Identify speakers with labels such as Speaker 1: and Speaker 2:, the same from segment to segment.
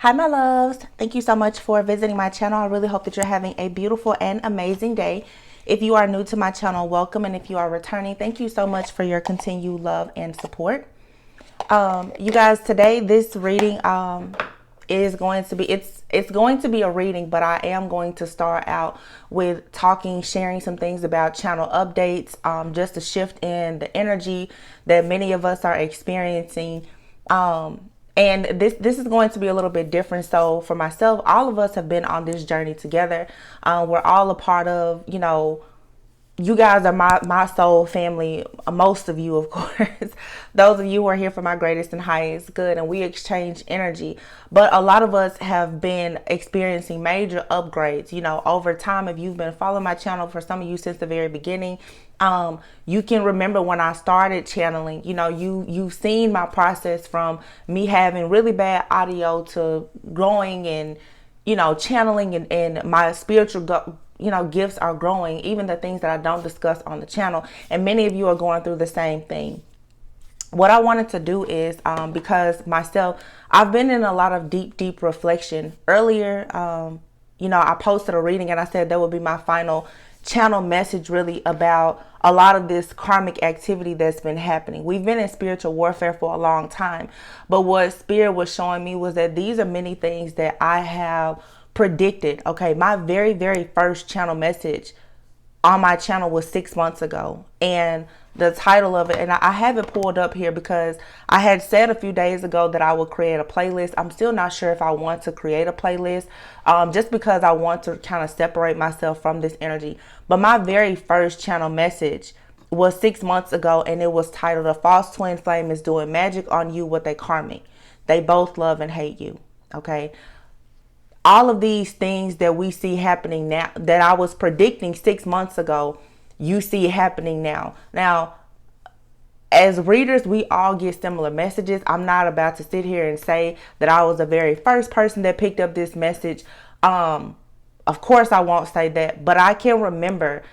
Speaker 1: Hi, my loves. Thank you so much for visiting my channel. I really hope that you're having a beautiful and amazing day. If you are new to my channel, welcome. And if you are returning, thank you so much for your continued love and support. You guys, today this reading is going to be it's going to be a reading, but I am going to start out with sharing some things about channel updates, just a shift in the energy that many of us are experiencing. And this is going to be a little bit different. So for myself, all of us have been on this journey together. We're all a part of, you guys are my soul family. Most of you, of course. Those of you who are here for my greatest and highest good, and we exchange energy. But a lot of us have been experiencing major upgrades, over time. If you've been following my channel, for some of you since the very beginning, you can remember when I started channeling. You've seen my process from me having really bad audio to growing and channeling, and my spiritual gifts are growing, even the things that I don't discuss on the channel. And many of you are going through the same thing. What I wanted to do is, because myself, I've been in a lot of deep reflection. Earlier, I posted a reading and I said that would be my final channel message, really about a lot of this karmic activity that's been happening. We've been in spiritual warfare for a long time, but what Spirit was showing me was that these are many things that I have predicted. Okay, my very first channel message on my channel was 6 months ago, and the title of it, and I have it pulled up here because I had said a few days ago that I would create a playlist. I'm still not sure if I want to create a playlist, just because I want to kind of separate myself from this energy. But my very first channel message was 6 months ago, and it was titled "A False Twin Flame is Doing Magic on You with a Karmic. They both love and hate you." Okay. All of these things that we see happening now, that I was predicting 6 months ago, you see it happening now. Now, as readers, we all get similar messages. I'm not about to sit here and say that I was the very first person that picked up this message. Of course, I won't say that, but I can remember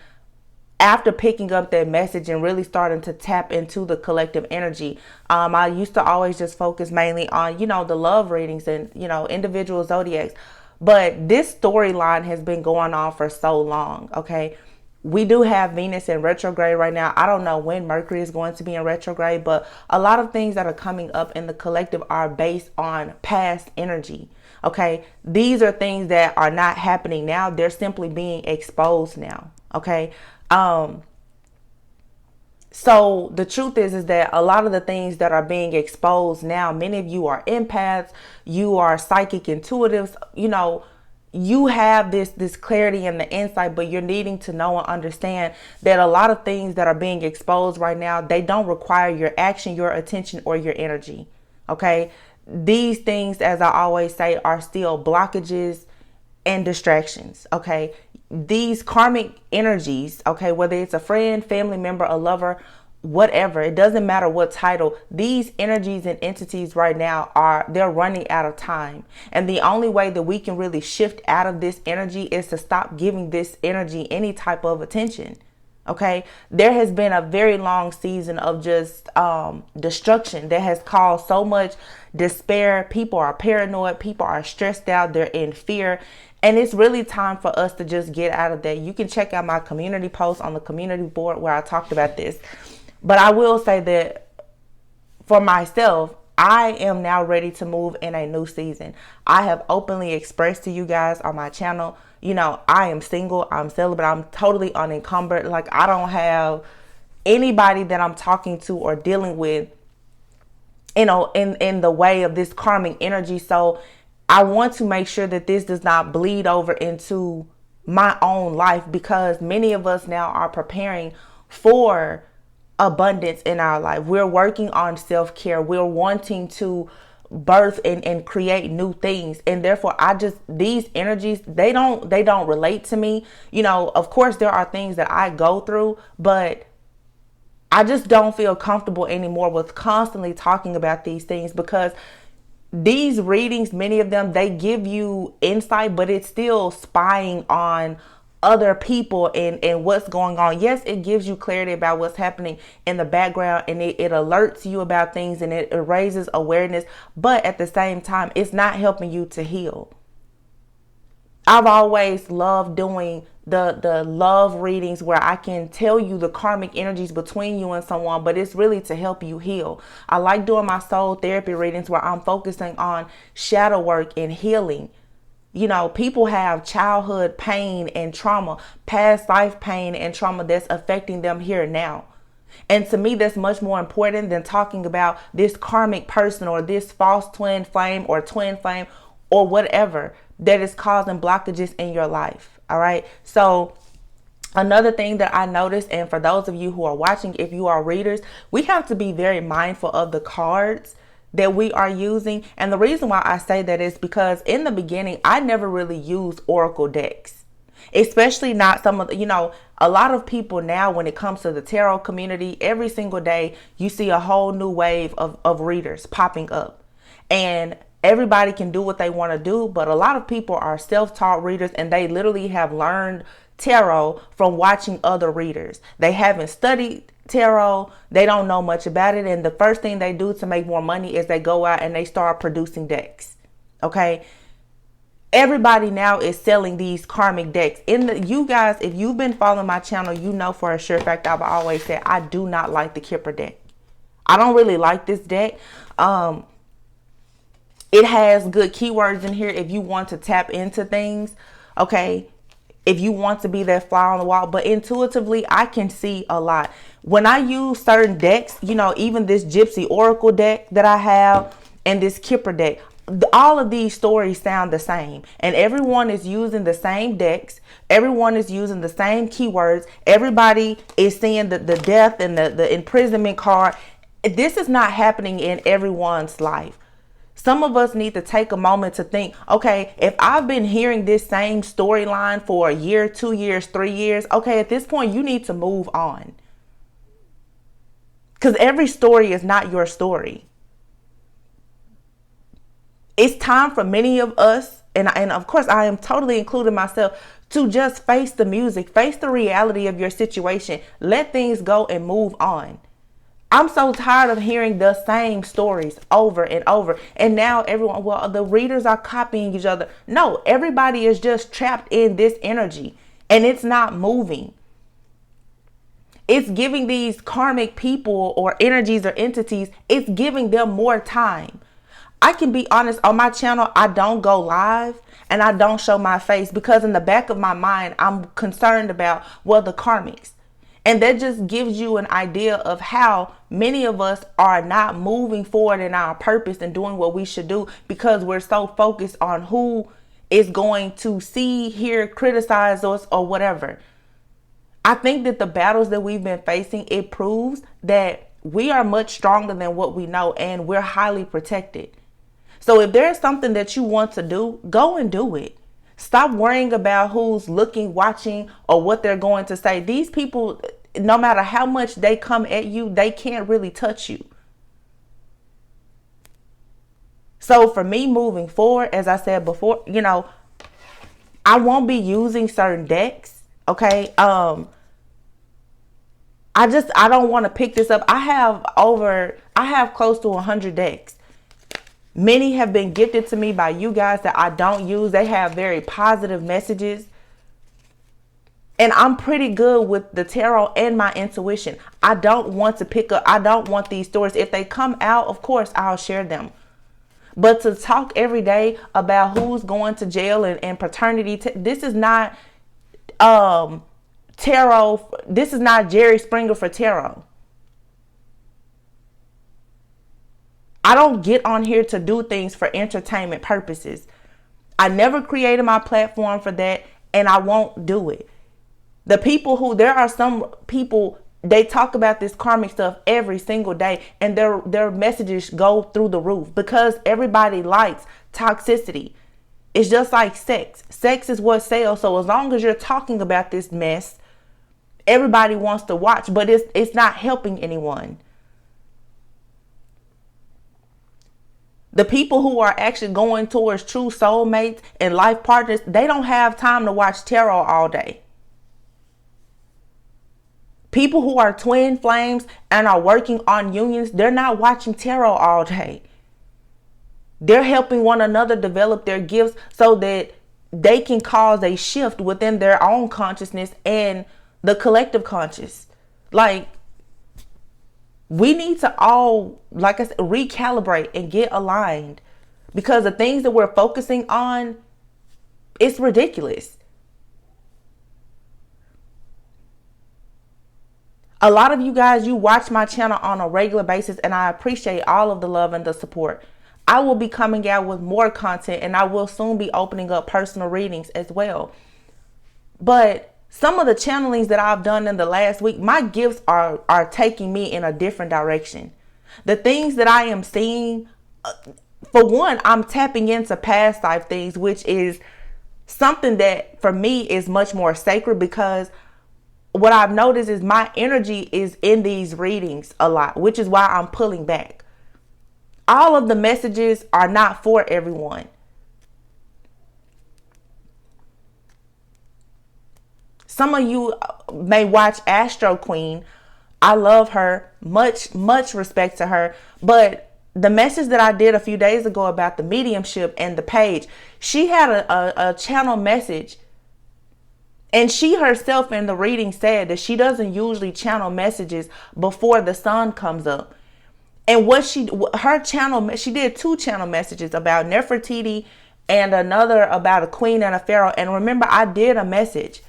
Speaker 1: after picking up that message and really starting to tap into the collective energy. I used to always just focus mainly on, the love readings and, individual zodiacs. But this storyline has been going on for so long, okay? We do have Venus in retrograde right now. I don't know when Mercury is going to be in retrograde, but a lot of things that are coming up in the collective are based on past energy, okay? These are things that are not happening now. They're simply being exposed now, okay? So the truth is that a lot of the things that are being exposed now, many of you are empaths, you are psychic intuitives, you have this clarity and the insight, but you're needing to know and understand that a lot of things that are being exposed right now, they don't require your action, your attention, or your energy. Okay. These things, as I always say, are still blockages and distractions. Okay. These karmic energies, okay, whether it's a friend, family member, a lover, whatever, it doesn't matter what title, these energies and entities right now they're running out of time. And the only way that we can really shift out of this energy is to stop giving this energy any type of attention. Okay, there has been a very long season of just destruction that has caused so much despair. People are paranoid, people are stressed out, they're in fear. And it's really time for us to just get out of that. You can check out my community post on the community board where I talked about this. But I will say that for myself, I am now ready to move in a new season. I have openly expressed to you guys on my channel, I am single, I'm celibate, I'm totally unencumbered. Like, I don't have anybody that I'm talking to or dealing with, in the way of this karmic energy. So I want to make sure that this does not bleed over into my own life, because many of us now are preparing for abundance in our life. We're working on self-care. We're wanting to birth and create new things. And therefore, these energies, they don't relate to me. Of course, there are things that I go through, but I just don't feel comfortable anymore with constantly talking about these things, because these readings, many of them, they give you insight, but it's still spying on other people and what's going on. Yes, it gives you clarity about what's happening in the background, and it alerts you about things, and it raises awareness. But at the same time, it's not helping you to heal. I've always loved doing the love readings where I can tell you the karmic energies between you and someone, but it's really to help you heal. I like doing my soul therapy readings where I'm focusing on shadow work and healing. You know, people have childhood pain and trauma, past life pain and trauma that's affecting them here and now. And to me, that's much more important than talking about this karmic person or this false twin flame or twin flame or whatever that is causing blockages in your life. All right. So another thing that I noticed, and for those of you who are watching, if you are readers, we have to be very mindful of the cards that we are using. And the reason why I say that is because in the beginning, I never really used oracle decks, especially not some of the, you know, a lot of people now, when it comes to the tarot community, every single day you see a whole new wave of readers popping up, and everybody can do what they want to do. But a lot of people are self-taught readers, and they literally have learned tarot from watching other readers. They haven't studied tarot. They don't know much about it. And the first thing they do to make more money is they go out and they start producing decks. Okay. Everybody now is selling these karmic decks. You guys, if you've been following my channel, you know for a sure fact I've always said I do not like the Kipper deck. I don't really like this deck. It has good keywords in here if you want to tap into things. Okay. If you want to be that fly on the wall, but intuitively, I can see a lot. When I use certain decks, you know, even this Gypsy Oracle deck that I have and this Kipper deck, all of these stories sound the same, and everyone is using the same decks. Everyone is using the same keywords. Everybody is seeing the death and the imprisonment card. This is not happening in everyone's life. Some of us need to take a moment to think, okay, if I've been hearing this same storyline for a year, 2 years, 3 years, okay, at this point, you need to move on. Because every story is not your story. It's time for many of us, and of course, I am totally including myself, to just face the music, face the reality of your situation, let things go and move on. I'm so tired of hearing the same stories over and over. And now everyone, well, the readers are copying each other. No, everybody is just trapped in this energy and it's not moving. It's giving these karmic people or energies or entities, it's giving them more time. I can be honest, on my channel, I don't go live and I don't show my face because in the back of my mind, I'm concerned about, well, the karmics. And that just gives you an idea of how many of us are not moving forward in our purpose and doing what we should do because we're so focused on who is going to see, hear, criticize us or whatever. I think that the battles that we've been facing, it proves that we are much stronger than what we know and we're highly protected. So if there's something that you want to do, go and do it. Stop worrying about who's looking, watching, or what they're going to say. These people, no matter how much they come at you, they can't really touch you. So for me moving forward, as I said before, you know, I won't be using certain decks. Okay. I don't want to pick this up. I have close to 100 decks. Many have been gifted to me by you guys that I don't use. They have very positive messages. And I'm pretty good with the tarot and my intuition. I don't want to pick up. I don't want these stories. If they come out, of course, I'll share them. But to talk every day about who's going to jail and paternity, this is not tarot. This is not Jerry Springer for tarot. I don't get on here to do things for entertainment purposes. I never created my platform for that, and I won't do it. There are some people, they talk about this karmic stuff every single day, and their messages go through the roof because everybody likes toxicity. It's just like sex. Sex is what sells. So as long as you're talking about this mess, everybody wants to watch, but it's not helping anyone. The people who are actually going towards true soulmates and life partners, they don't have time to watch tarot all day. People who are twin flames and are working on unions, they're not watching tarot all day. They're helping one another develop their gifts so that they can cause a shift within their own consciousness and the collective conscious. Like, we need to all, like I said, recalibrate and get aligned, because the things that we're focusing on, it's ridiculous. A lot of you guys, you watch my channel on a regular basis, and I appreciate all of the love and the support. I will be coming out with more content, and I will soon be opening up personal readings as well. But some of the channelings that I've done in the last week, my gifts are taking me in a different direction. The things that I am seeing, for one, I'm tapping into past life things, which is something that for me is much more sacred, because what I've noticed is my energy is in these readings a lot, which is why I'm pulling back. All of the messages are not for everyone. Some of you may watch Astro Queen. I love her. Much respect to her. But the message that I did a few days ago about the mediumship and the page, she had a channel message. And she herself in the reading said that she doesn't usually channel messages before the sun comes up. And she did 2 channel messages about Nefertiti and another about a queen and a pharaoh. And remember, I did a message.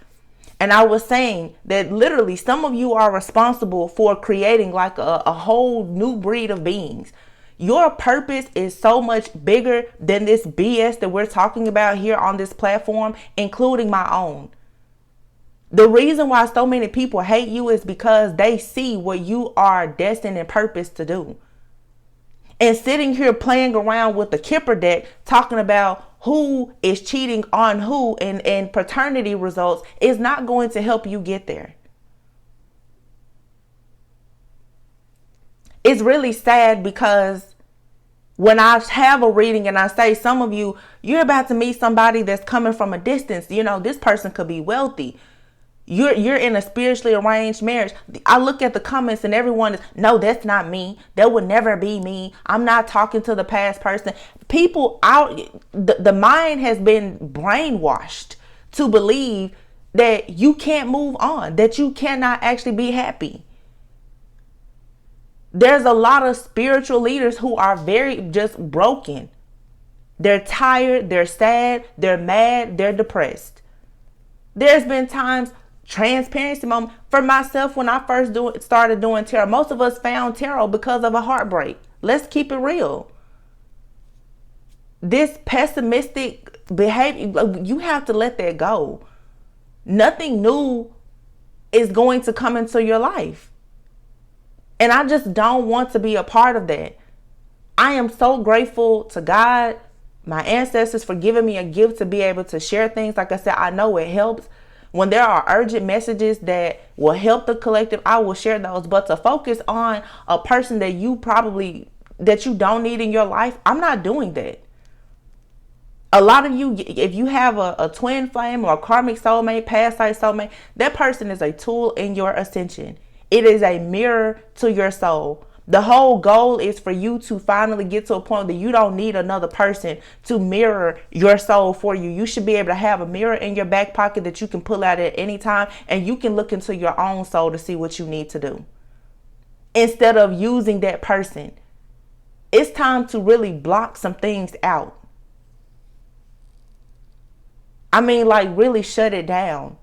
Speaker 1: And I was saying that literally some of you are responsible for creating like a whole new breed of beings. Your purpose is so much bigger than this BS that we're talking about here on this platform, including my own. The reason why so many people hate you is because they see what you are destined and purposed to do. And sitting here playing around with the Kipper deck, talking about who is cheating on who and paternity results, is not going to help you get there. It's really sad, because when I have a reading and I say, some of you, you're about to meet somebody that's coming from a distance. You know, this person could be wealthy. You're in a spiritually arranged marriage. I look at the comments and everyone is, no, that's not me. That would never be me. I'm not talking to the past person. People out, the mind has been brainwashed to believe that you can't move on, that you cannot actually be happy. There's a lot of spiritual leaders who are very just broken. They're tired, they're sad, they're mad, they're depressed. There's been times, transparency moment for myself, when I first started doing tarot. Most of us found tarot because of a heartbreak. Let's keep it real. This pessimistic behavior, you have to let that go. Nothing new is going to come into your life. And I just don't want to be a part of that. I am so grateful to God, my ancestors, for giving me a gift to be able to share things. Like I said, I know it helps. When there are urgent messages that will help the collective, I will share those. But to focus on a person that you don't need in your life, I'm not doing that. A lot of you, if you have a twin flame or a karmic soulmate, past life soulmate, that person is a tool in your ascension. It is a mirror to your soul. The whole goal is for you to finally get to a point that you don't need another person to mirror your soul for you. You should be able to have a mirror in your back pocket that you can pull out at any time, and you can look into your own soul to see what you need to do, instead of using that person. It's time to really block some things out. I mean, like, really shut it down.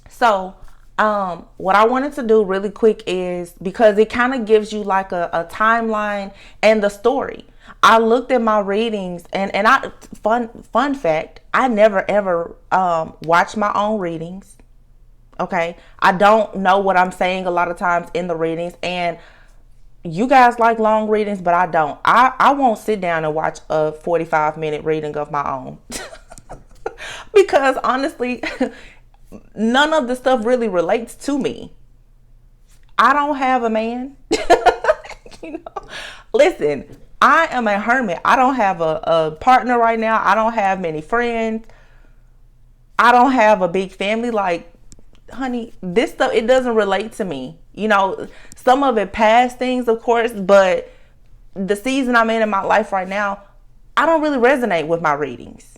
Speaker 1: So what I wanted to do really quick is, because it kind of gives you like a timeline and the story. I looked at my readings and fun fact, I never ever watch my own readings. Okay. I don't know what I'm saying a lot of times in the readings, and you guys like long readings, but I don't. I won't sit down and watch a 45-minute reading of my own because honestly, none of the stuff really relates to me. I don't have a man. Listen, I am a hermit. I don't have a partner right now. I don't have many friends. I don't have a big family. Like, honey, this stuff, it doesn't relate to me. You know, some of it past things, of course, but the season I'm in my life right now, I don't really resonate with my readings.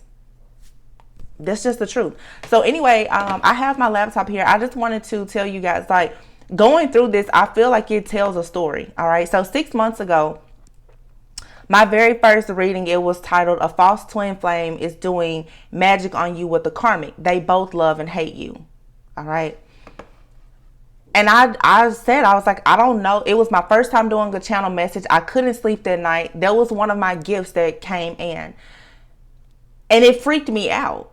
Speaker 1: That's just the truth. So anyway, I have my laptop here. I just wanted to tell you guys, like, going through this, I feel like it tells a story. All right. So 6 months ago, my very first reading, it was titled "A False Twin Flame is Doing Magic on You with the Karmic. They Both Love and Hate You." All right. And I said, I was like, I don't know. It was my first time doing a channel message. I couldn't sleep that night. That was one of my gifts that came in. And it freaked me out.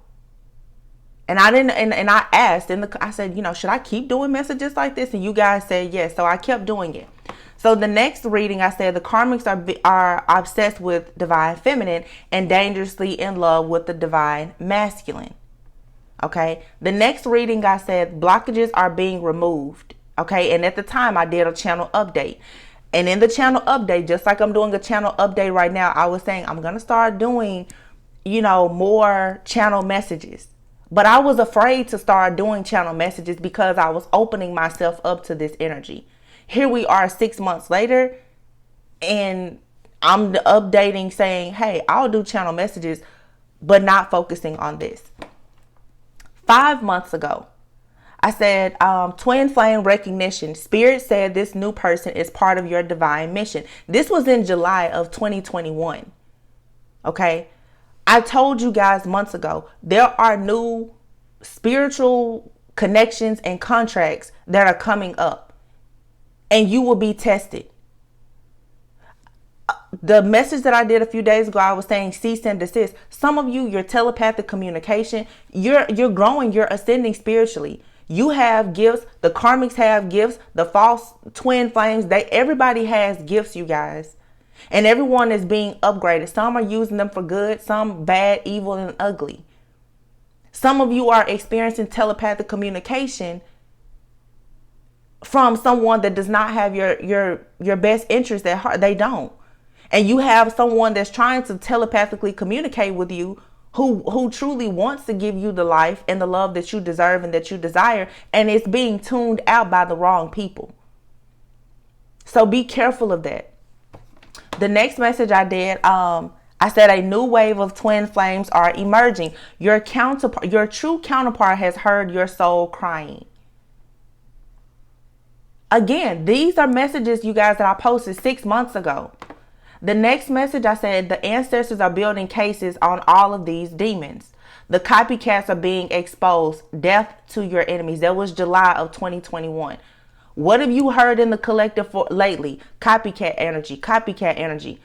Speaker 1: And I didn't, and I asked, I said, you know, should I keep doing messages like this? And you guys said yes. So I kept doing it. So the next reading, I said the Karmics are obsessed with divine feminine and dangerously in love with the divine masculine. Okay. The next reading, I said blockages are being removed. Okay. And at the time I did a channel update. And in the channel update, just like I'm doing a channel update right now, I was saying I'm going to start doing, you know, more channel messages. But I was afraid to start doing channel messages because I was opening myself up to this energy. Here we are 6 months later, and I'm updating saying, hey, I'll do channel messages, but not focusing on this. 5 months ago, I said, twin flame recognition. Spirit said this new person is part of your divine mission. This was in July of 2021. Okay. I told you guys months ago, there are new spiritual connections and contracts that are coming up. And you will be tested. The message that I did a few days ago, I was saying cease and desist. Some of you, your telepathic communication, you're growing, you're ascending spiritually. You have gifts. The Karmics have gifts. The false twin flames, everybody has gifts, you guys. And everyone is being upgraded. Some are using them for good, some bad, evil, and ugly. Some of you are experiencing telepathic communication from someone that does not have your best interest at heart. They don't. And you have someone that's trying to telepathically communicate with you who truly wants to give you the life and the love that you deserve and that you desire. And it's being tuned out by the wrong people. So be careful of that. The next message I did, I said a new wave of twin flames are emerging. Your true counterpart has heard your soul crying. Again, these are messages, you guys, that I posted 6 months ago. The next message, I said the ancestors are building cases on all of these demons. The copycats are being exposed. Death to your enemies. That was July of 2021. What have you heard in the collective lately? Copycat energy, copycat energy.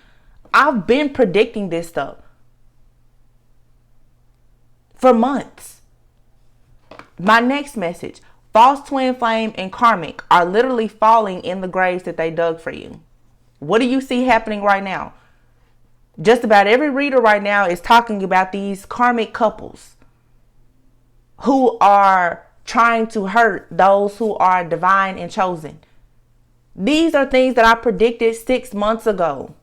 Speaker 1: I've been predicting this stuff for months. My next message. False twin flame and karmic are literally falling in the graves that they dug for you. What do you see happening right now? Just about every reader right now is talking about these karmic couples who are trying to hurt those who are divine and chosen. These are things that I predicted 6 months ago.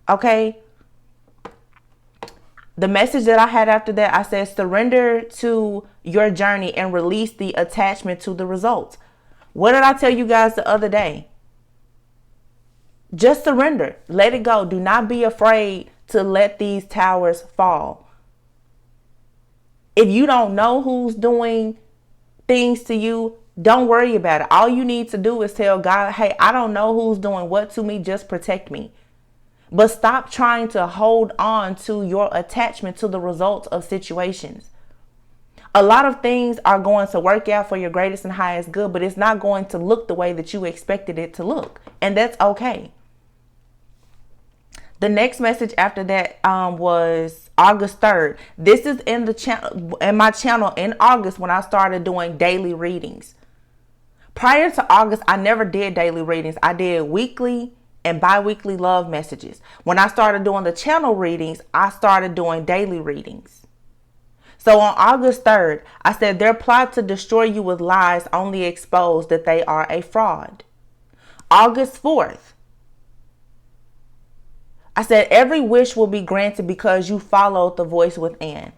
Speaker 1: Okay. The message that I had after that, I said, surrender to your journey and release the attachment to the results. What did I tell you guys the other day? Just surrender. Let it go. Do not be afraid to let these towers fall. If you don't know who's doing things to you, don't worry about it. All you need to do is tell God, hey, I don't know who's doing what to me. Just protect me. But stop trying to hold on to your attachment to the results of situations. A lot of things are going to work out for your greatest and highest good, but it's not going to look the way that you expected it to look. And that's okay. The next message after that was August 3rd. This is in the channel, in my channel in August, when I started doing daily readings. Prior to August, I never did daily readings. I did weekly and bi-weekly love messages. When I started doing the channel readings, I started doing daily readings. So on August 3rd, I said their plot to destroy you with lies only exposed that they are a fraud. August 4th, I said every wish will be granted because you followed the voice within.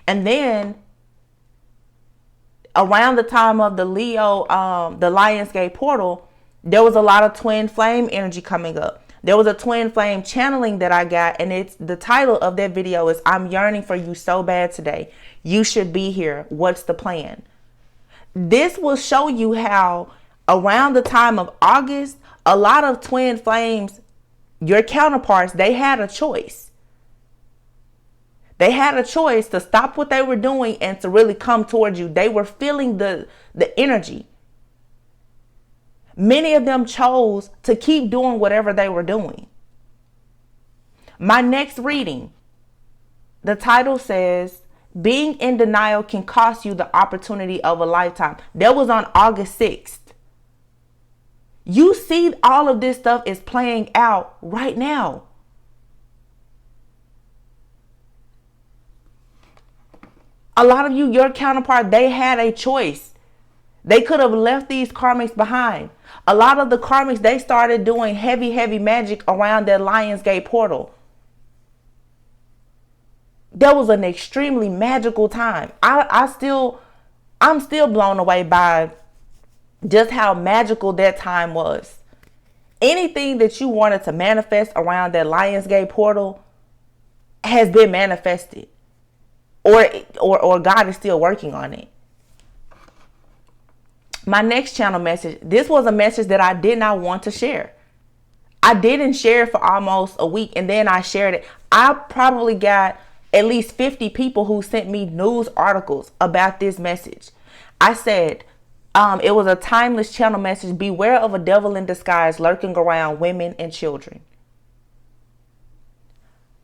Speaker 1: And then around the time of the Leo, the Lionsgate portal, there was a lot of twin flame energy coming up. There was a twin flame channeling that I got, and it's the title of that video is "I'm yearning for you so bad today. You should be here. What's the plan?" This will show you how around the time of August, a lot of twin flames, your counterparts, they had a choice. They had a choice to stop what they were doing and to really come towards you. They were feeling the energy. Many of them chose to keep doing whatever they were doing. My next reading, the title says, "Being in denial can cost you the opportunity of a lifetime." That was on August 6th. You see all of this stuff is playing out right now. A lot of you, your counterpart, they had a choice. They could have left these karmics behind. A lot of the karmics, they started doing heavy magic around that Lionsgate portal. That was an extremely magical time. I'm still blown away by just how magical that time was. Anything that you wanted to manifest around that Lionsgate portal has been manifested. Or God is still working on it. My next channel message, this was a message that I did not want to share. I didn't share it for almost a week, and then I shared it. I probably got at least 50 people who sent me news articles about this message. I said, it was a timeless channel message. Beware of a devil in disguise lurking around women and children.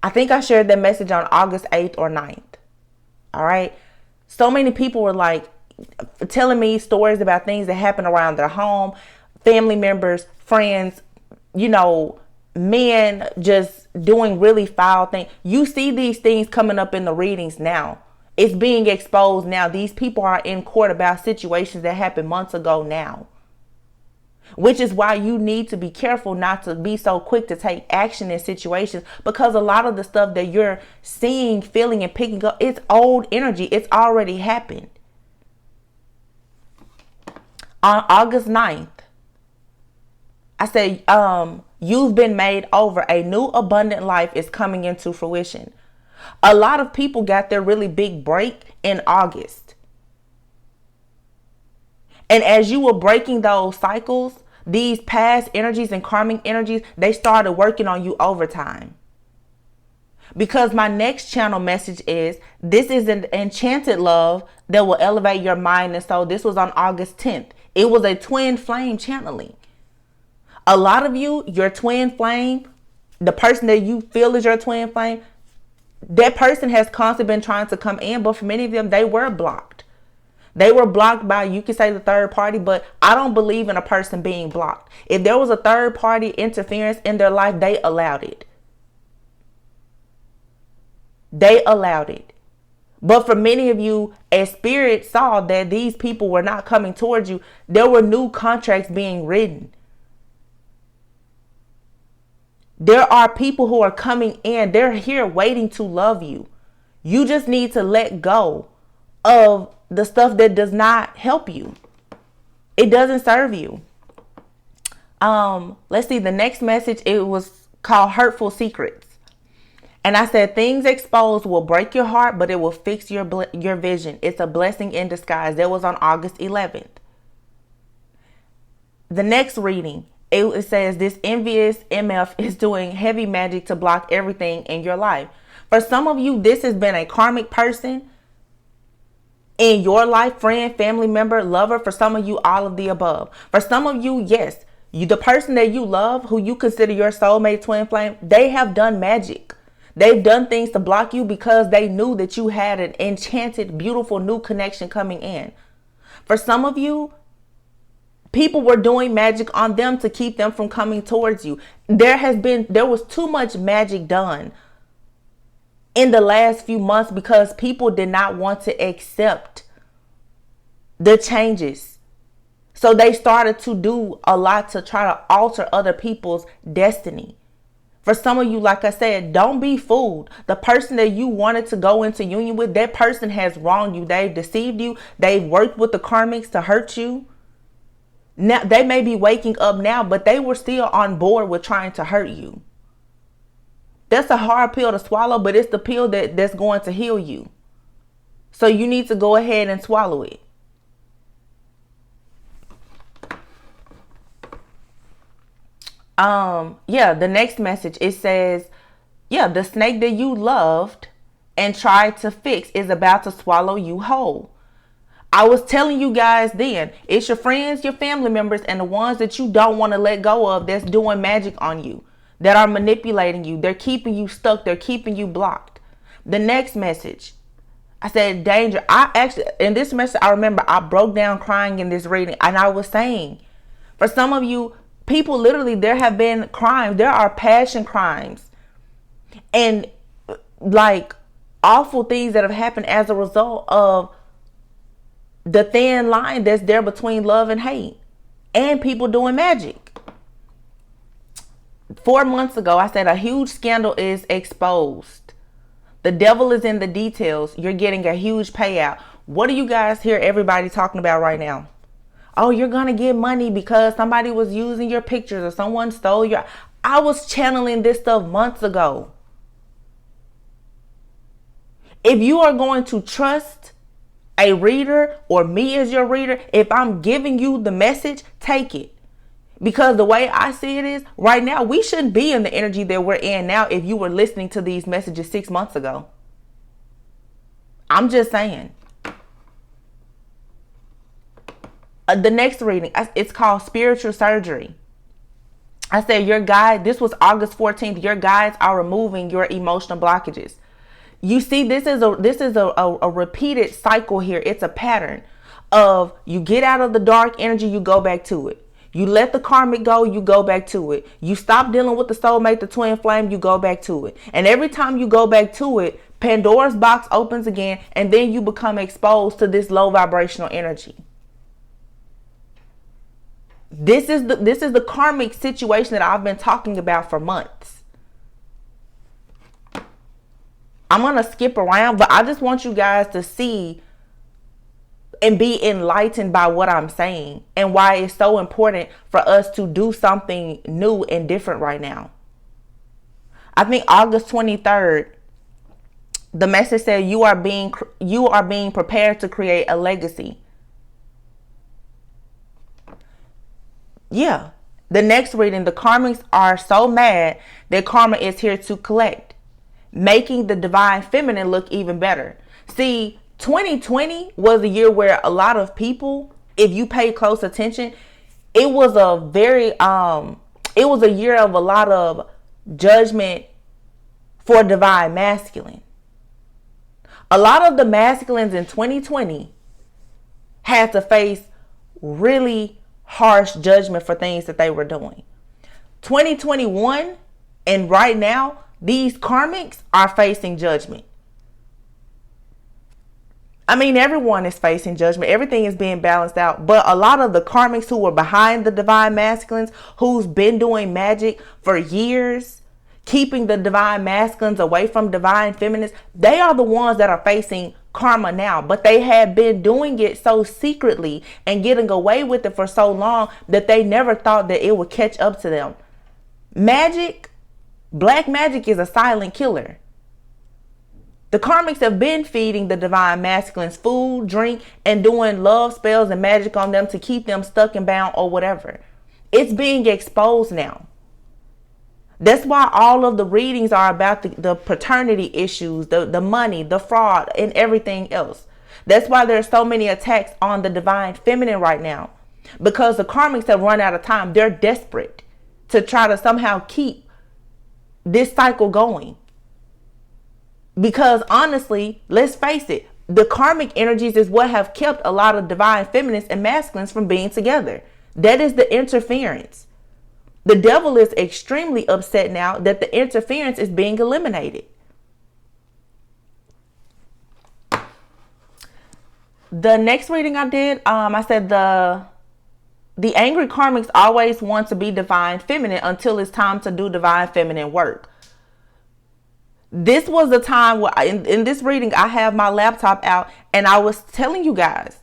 Speaker 1: I think I shared that message on August 8th or 9th. All right. So many people were like telling me stories about things that happened around their home, family members, friends, men just doing really foul things. You see these things coming up in the readings now. It's being exposed now. These people are in court about situations that happened months ago now. Which is why you need to be careful not to be so quick to take action in situations, because a lot of the stuff that you're seeing, feeling, and picking up, it's old energy. It's already happened. On August 9th, I said, you've been made over. A new abundant life is coming into fruition. A lot of people got their really big break in August. And as you were breaking those cycles, these past energies and karmic energies, they started working on you overtime. Because my next channel message is, this is an enchanted love that will elevate your mind and soul. This was on August 10th. It was a twin flame channeling. A lot of you, your twin flame, the person that you feel is your twin flame, that person has constantly been trying to come in, but for many of them, they were blocked. They were blocked by, you could say, the third party, but I don't believe in a person being blocked. If there was a third party interference in their life, they allowed it. They allowed it. But for many of you, as spirit saw that these people were not coming towards you, there were new contracts being written. There are people who are coming in. They're here waiting to love you. You just need to let go of the stuff that does not help you. It doesn't serve you. Let's see, the next message, it was called Hurtful Secrets. And I said, things exposed will break your heart, but it will fix your vision. It's a blessing in disguise. That was on August 11th. The next reading, it says, this envious MF is doing heavy magic to block everything in your life. For some of you, this has been a karmic person in your life, friend, family member, lover. For some of you, all of the above. For some of you, yes, the person that you love, who you consider your soulmate, twin flame, they have done magic. They've done things to block you because they knew that you had an enchanted, beautiful new connection coming in. For some of you, people were doing magic on them to keep them from coming towards you. There was too much magic done in the last few months because people did not want to accept the changes. So they started to do a lot to try to alter other people's destiny. For some of you, like I said, don't be fooled. The person that you wanted to go into union with, that person has wronged you. They've deceived you. They've worked with the karmics to hurt you. Now they may be waking up now, but they were still on board with trying to hurt you. That's a hard pill to swallow, but it's the pill that's going to heal you. So you need to go ahead and swallow it. Yeah, the next message, it says, yeah, the snake that you loved and tried to fix is about to swallow you whole. I was telling you guys then, it's your friends, your family members, and the ones that you don't want to let go of that's doing magic on you, that are manipulating you. They're keeping you stuck. They're keeping you blocked. The next message, I said, danger. In this message, I remember I broke down crying in this reading, and I was saying, for some of you, people, literally, there have been crimes. There are passion crimes and like awful things that have happened as a result of the thin line that's there between love and hate and people doing magic. 4 months ago, I said a huge scandal is exposed. The devil is in the details. You're getting a huge payout. What do you guys hear everybody talking about right now? Oh, you're going to get money because somebody was using your pictures or someone stole your... I was channeling this stuff months ago. If you are going to trust a reader or me as your reader, if I'm giving you the message, take it. Because the way I see it is, right now, we shouldn't be in the energy that we're in now if you were listening to these messages 6 months ago. I'm just saying. The next reading, it's called Spiritual Surgery. I said your guide, this was August 14th, your guides are removing your emotional blockages. You see, this is a repeated cycle here. It's a pattern of you get out of the dark energy, you go back to it. You let the karmic go, you go back to it. You stop dealing with the soulmate, the twin flame, you go back to it. And every time you go back to it, Pandora's box opens again, and then you become exposed to this low vibrational energy. This is the karmic situation that I've been talking about for months. I'm going to skip around, but I just want you guys to see and be enlightened by what I'm saying and why it's so important for us to do something new and different right now. I think August 23rd, the message said you are being prepared to create a legacy. Yeah. The next reading, the karmics are so mad that karma is here to collect, making the divine feminine look even better. See, 2020 was a year where a lot of people, if you pay close attention, it was a year of a lot of judgment for divine masculine. A lot of the masculines in 2020 had to face really harsh judgment for things that they were doing. 2021 and right now, these karmics are facing judgment. I mean, everyone is facing judgment. Everything is being balanced out. But a lot of the karmics who were behind the divine masculines, who's been doing magic for years, keeping the divine masculines away from divine feminines, they are the ones that are facing karma now. But they had been doing it so secretly and getting away with it for so long that they never thought that it would catch up to them. Magic, black magic, is a silent killer. The karmics have been feeding the divine masculines food, drink, and doing love spells and magic on them to keep them stuck and bound or whatever. It's being exposed now. That's why all of the readings are about the paternity issues, the money, the fraud, and everything else. That's why there's so many attacks on the divine feminine right now. Because the karmics have run out of time. They're desperate to try to somehow keep this cycle going. Because honestly, let's face it, the karmic energies is what have kept a lot of divine feminines and masculines from being together. That is the interference. The devil is extremely upset now that the interference is being eliminated. The next reading I did, I said the The angry karmics always want to be divine feminine until it's time to do divine feminine work. This was the time where in this reading, I have my laptop out and I was telling you guys,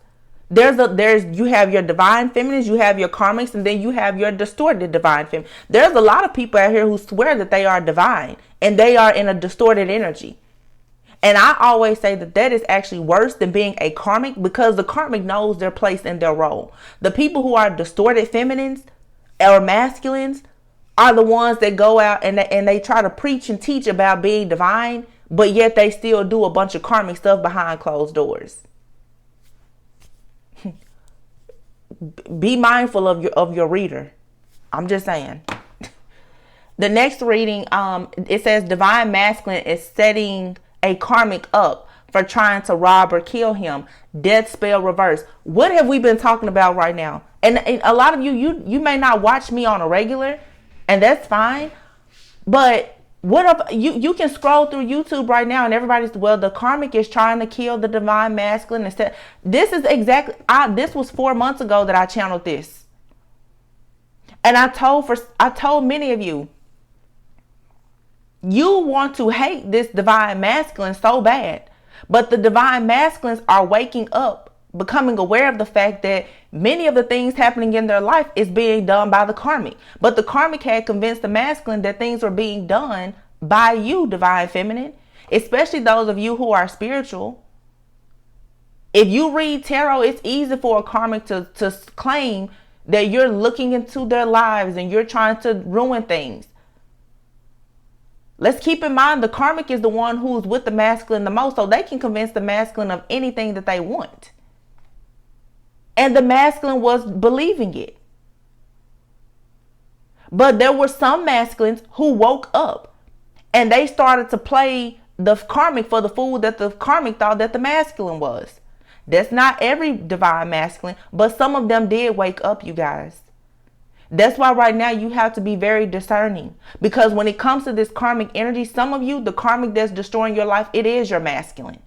Speaker 1: you have your divine feminines, you have your karmics, and then you have your distorted divine feminine. There's a lot of people out here who swear that they are divine and they are in a distorted energy. And I always say that is actually worse than being a karmic, because the karmic knows their place and their role. The people who are distorted feminines or masculines are the ones that go out and they try to preach and teach about being divine, but yet they still do a bunch of karmic stuff behind closed doors. Be mindful of your reader. I'm just saying. The next reading, it says divine masculine is setting a karmic up for trying to rob or kill him. Death spell reverse. What have we been talking about right now? And a lot of you may not watch me on a regular, and that's fine. But what if you can scroll through YouTube right now and everybody's, well, the karmic is trying to kill the divine masculine instead. This is exactly, this was 4 months ago that I channeled this. And I told many of you, you want to hate this divine masculine so bad, but the divine masculines are waking up, becoming aware of the fact that many of the things happening in their life is being done by the karmic. But the karmic had convinced the masculine that things were being done by you, divine feminine, especially those of you who are spiritual. If you read tarot, it's easy for a karmic to claim that you're looking into their lives and you're trying to ruin things. Let's keep in mind the karmic is the one who's with the masculine the most, so they can convince the masculine of anything that they want. And the masculine was believing it. But there were some masculines who woke up and they started to play the karmic for the fool that the karmic thought that the masculine was. That's not every divine masculine, but some of them did wake up, you guys. That's why right now you have to be very discerning, because when it comes to this karmic energy, some of you, the karmic that's destroying your life, it is your masculine.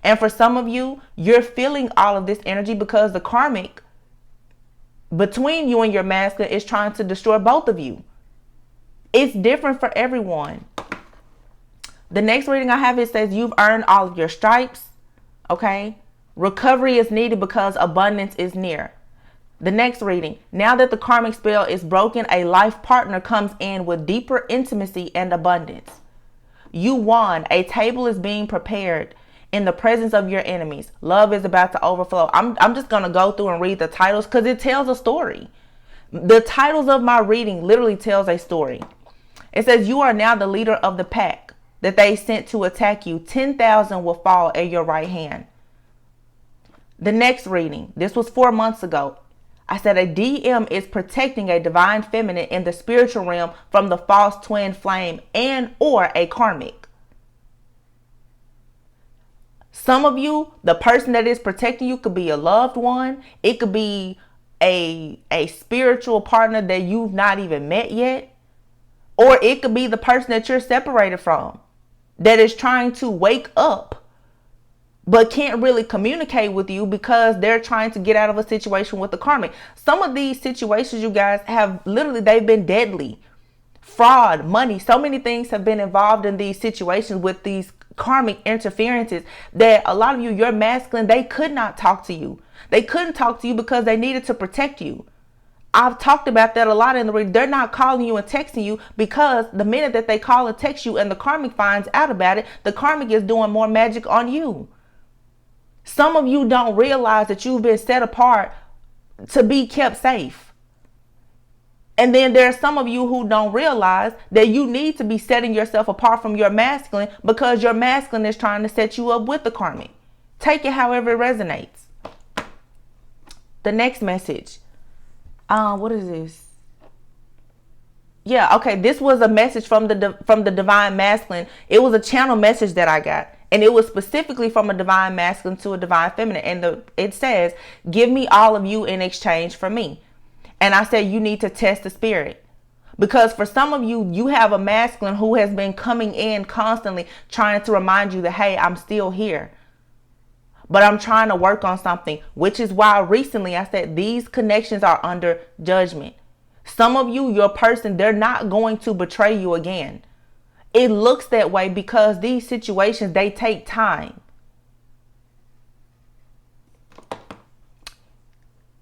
Speaker 1: And for some of you, you're feeling all of this energy because the karmic between you and your masculine is trying to destroy both of you. It's different for everyone. The next reading I have, it says you've earned all of your stripes. Okay. Recovery is needed because abundance is near. The next reading, now that the karmic spell is broken, a life partner comes in with deeper intimacy and abundance. You won. A table is being prepared in the presence of your enemies. Love is about to overflow. I'm just going to go through and read the titles because it tells a story. The titles of my reading literally tells a story. It says you are now the leader of the pack that they sent to attack you. 10,000 will fall at your right hand. The next reading, this was 4 months ago. I said a DM is protecting a divine feminine in the spiritual realm from the false twin flame and or a karmic. Some of you, the person that is protecting you could be a loved one. It could be a spiritual partner that you've not even met yet. Or it could be the person that you're separated from that is trying to wake up but can't really communicate with you because they're trying to get out of a situation with the karmic. Some of these situations, you guys, have literally, they've been deadly. Fraud, money, so many things have been involved in these situations with these karmic interferences that a lot of you, your masculine, they could not talk to you. They couldn't talk to you because they needed to protect you. I've talked about that a lot in the reading. They're not calling you and texting you because the minute that they call and text you and the karmic finds out about it, the karmic is doing more magic on you. Some of you don't realize that you've been set apart to be kept safe. And then there are some of you who don't realize that you need to be setting yourself apart from your masculine because your masculine is trying to set you up with the karmic. Take it however it resonates. The next message. What is this? Yeah, okay. This was a message from the divine masculine. It was a channel message that I got. And it was specifically from a divine masculine to a divine feminine. And it says, give me all of you in exchange for me. And I said, you need to test the spirit. Because for some of you, you have a masculine who has been coming in constantly trying to remind you that, hey, I'm still here. but I'm trying to work on something, which is why recently I said these connections are under judgment. Some of you, your person, they're not going to betray you again. It looks that way because these situations, they take time.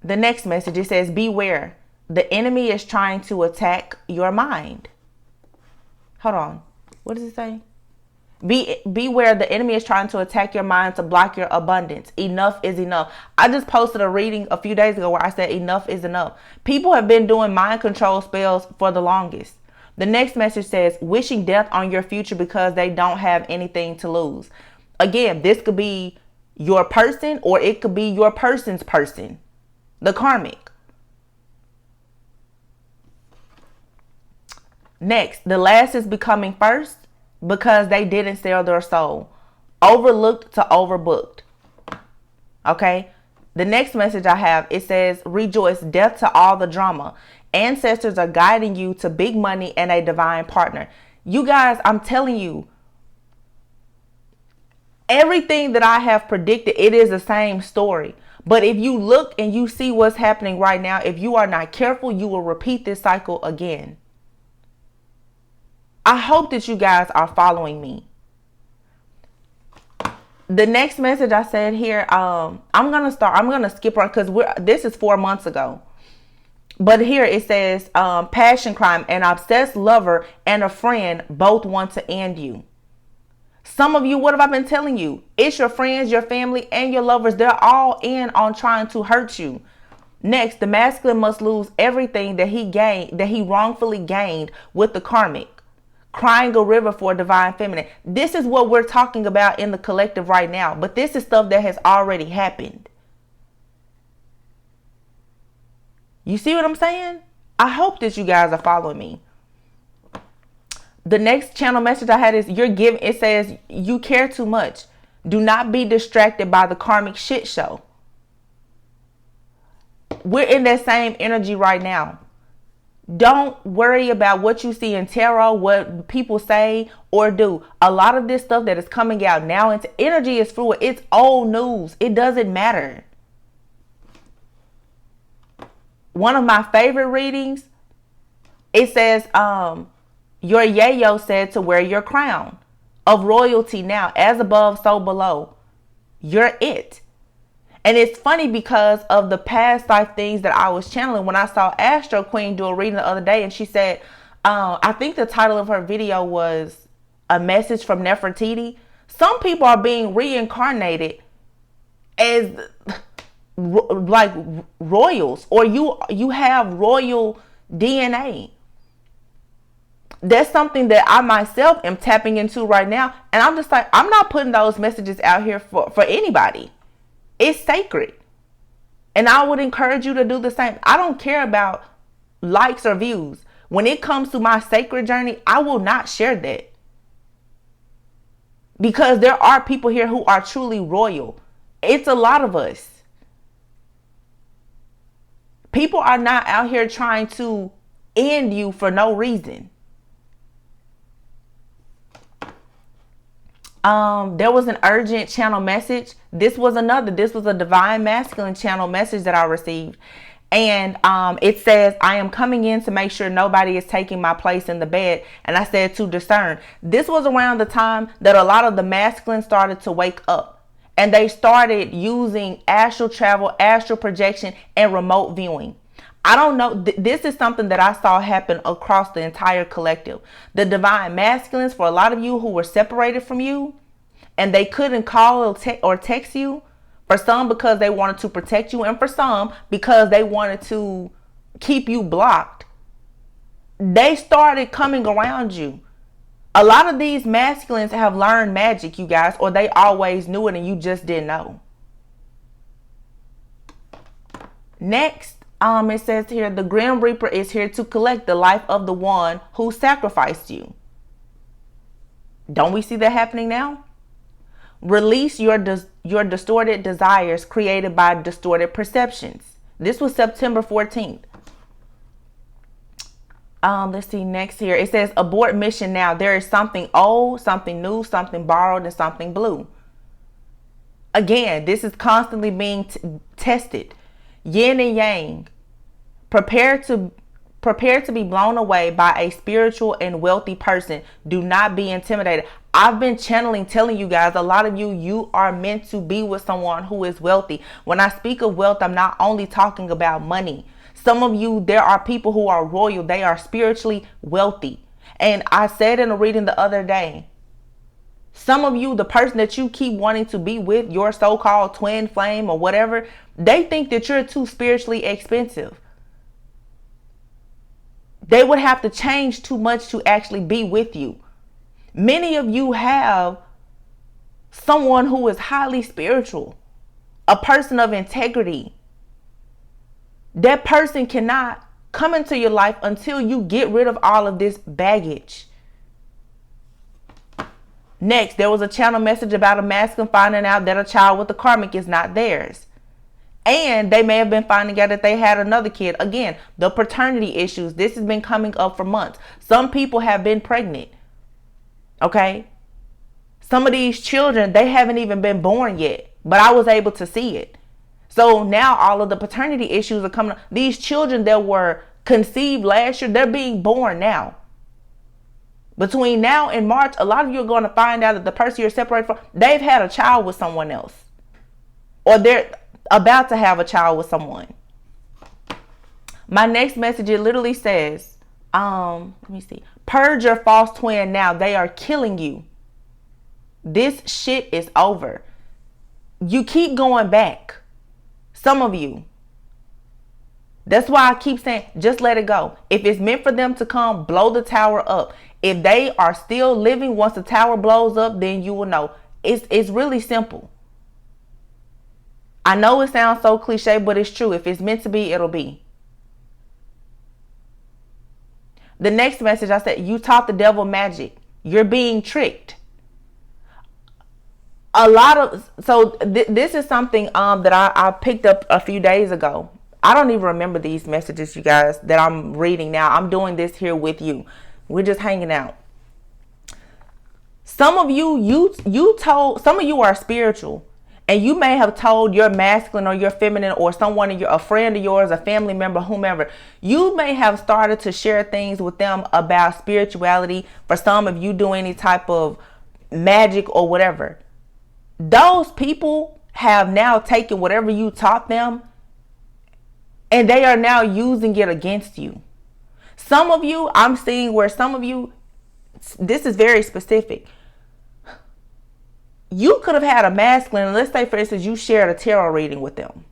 Speaker 1: The next message, it says, beware. The enemy is trying to attack your mind. Hold on. What does it say? Beware, the enemy is trying to attack your mind to block your abundance. Enough is enough. I just posted a reading a few days ago where I said enough is enough. People have been doing mind control spells for the longest. The next message says, wishing death on your future because they don't have anything to lose. Again, this could be your person or it could be your person's person. The karmic. Next, the last is becoming first because they didn't sell their soul. Overlooked to overbooked. Okay. The next message I have, it says, rejoice, death to all the drama. Ancestors are guiding you to big money and a divine partner. You guys, I'm telling you, everything that I have predicted, it is the same story. But if you look and you see what's happening right now, if you are not careful, you will repeat this cycle again. I hope that you guys are following me. The next message I said here, I'm going to skip on because this is 4 months ago. But here it says, passion crime, an obsessed lover and a friend both want to end you. Some of you, what have I been telling you? It's your friends, your family, and your lovers. They're all in on trying to hurt you. Next, the masculine must lose everything that he wrongfully gained with the karmic. Crying a river for a divine feminine. This is what we're talking about in the collective right now. But this is stuff that has already happened. You see what I'm saying? I hope that you guys are following me. The next channel message I had is it says, you care too much. Do not be distracted by the karmic shit show. We're in that same energy right now. Don't worry about what you see in tarot, what people say or do. A lot of this stuff that is coming out now into energy is fluid. It's old news. It doesn't matter. One of my favorite readings, it says, your yayo said to wear your crown of royalty now, as above, so below. You're it. And it's funny because of the past life things that I was channeling. When I saw Astro Queen do a reading the other day, and she said, I think the title of her video was A Message from Nefertiti. Some people are being reincarnated as like royals, or you have royal DNA. That's something that I myself am tapping into right now. And I'm just like, I'm not putting those messages out here for anybody. It's sacred. And I would encourage you to do the same. I don't care about likes or views. When it comes to my sacred journey, I will not share that. Because there are people here who are truly royal. It's a lot of us. People are not out here trying to end you for no reason. There was an urgent channel message. This was a divine masculine channel message that I received. And it says, I am coming in to make sure nobody is taking my place in the bed. And I said to discern. This was around the time that a lot of the masculine started to wake up. And they started using astral travel, astral projection, and remote viewing. I don't know. This is something that I saw happen across the entire collective. The divine masculines, for a lot of you who were separated from you and they couldn't call or text you, for some because they wanted to protect you, and for some because they wanted to keep you blocked, they started coming around you. A lot of these masculines have learned magic, you guys, or they always knew it and you just didn't know. Next. It says here, the Grim Reaper is here to collect the life of the one who sacrificed you. Don't we see that happening now? Release your distorted desires created by distorted perceptions. This was September 14th. Let's see next here. It says abort mission now. There is something old, something new, something borrowed, and something blue. Again, this is constantly being tested. Yin and yang. Prepare to be blown away by a spiritual and wealthy person. Do not be intimidated. I've been telling you guys, a lot of you are meant to be with someone who is wealthy. When I speak of wealth, I'm not only talking about money. Some of you, there are people who are royal. They are spiritually wealthy. And I said in a reading the other day, some of you, the person that you keep wanting to be with, your so-called twin flame or whatever, they think that you're too spiritually expensive. They would have to change too much to actually be with you. Many of you have someone who is highly spiritual, a person of integrity. That person cannot come into your life until you get rid of all of this baggage. Next, there was a channel message about a masculine finding out that a child with a karmic is not theirs. And they may have been finding out that they had another kid. Again, the paternity issues. This has been coming up for months. Some people have been pregnant. Okay? Some of these children, they haven't even been born yet. But I was able to see it. So now all of the paternity issues are coming up. These children that were conceived last year, they're being born now. Between now and March, a lot of you are going to find out that the person you're separated from, they've had a child with someone else. Or they're about to have a child with someone. My next message, it literally says, let me see. Purge your false twin now. They are killing you. This shit is over. You keep going back. Some of you. That's why I keep saying, just let it go. If it's meant for them to come, blow the tower up. If they are still living once the tower blows up, then you will know. It's really simple. I know it sounds so cliche, but it's true. If it's meant to be, it'll be. The next message, I said, you taught the devil magic. You're being tricked. This is something that I picked up a few days ago. I don't even remember these messages, you guys, that I'm reading now. I'm doing this here with you. We're just hanging out. Some of you are spiritual, and you may have told your masculine or your feminine or someone, a friend of yours, a family member, whomever, you may have started to share things with them about spirituality. For some of you, do any type of magic or whatever. Those people have now taken whatever you taught them, and they are now using it against you. Some of you, I'm seeing where some of you, this is very specific. You could have had a masculine, let's say for instance, you shared a tarot reading with them.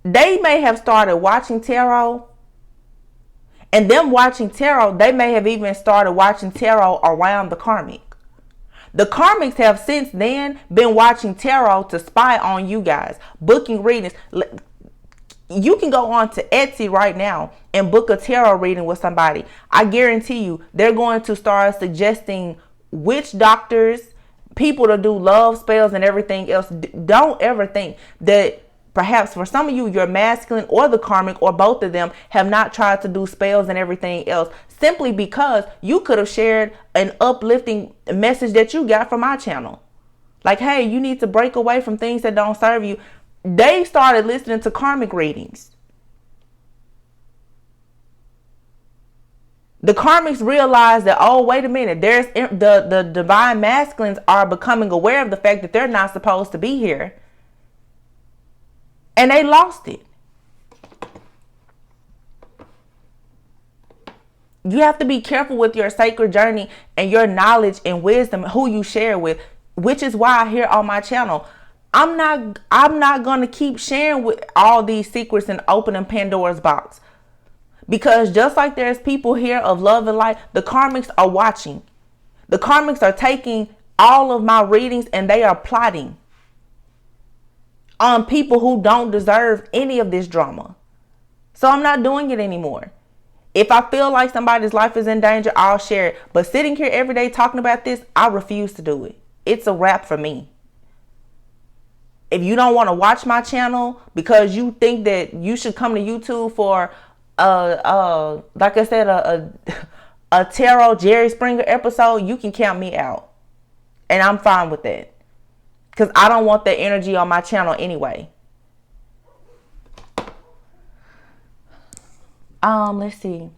Speaker 1: They may have started watching tarot, and them watching tarot, they may have even started watching tarot around the karmic. The karmics have since then been watching tarot to spy on you guys, booking readings. You can go on to Etsy right now and book a tarot reading with somebody. I guarantee you they're going to start suggesting witch doctors, people to do love spells and everything else. Don't ever think that perhaps for some of you, your masculine or the karmic or both of them have not tried to do spells and everything else, simply because you could have shared an uplifting message that you got from my channel. Like, hey, you need to break away from things that don't serve you. They started listening to karmic readings. The karmics realized that, oh, wait a minute, there's the divine masculines are becoming aware of the fact that they're not supposed to be here. And they lost it. You have to be careful with your sacred journey and your knowledge and wisdom, who you share with, which is why here on my channel, I'm not going to keep sharing with all these secrets and opening Pandora's box. Because just like there's people here of love and light, the karmics are watching. The karmics are taking all of my readings and they are plotting on people who don't deserve any of this drama. So I'm not doing it anymore. If I feel like somebody's life is in danger, I'll share it. But sitting here every day talking about this, I refuse to do it. It's a wrap for me. If you don't want to watch my channel because you think that you should come to YouTube for like I said, a tarot Jerry Springer episode, you can count me out. And I'm fine with that. because I don't want that energy on my channel anyway. Let's see.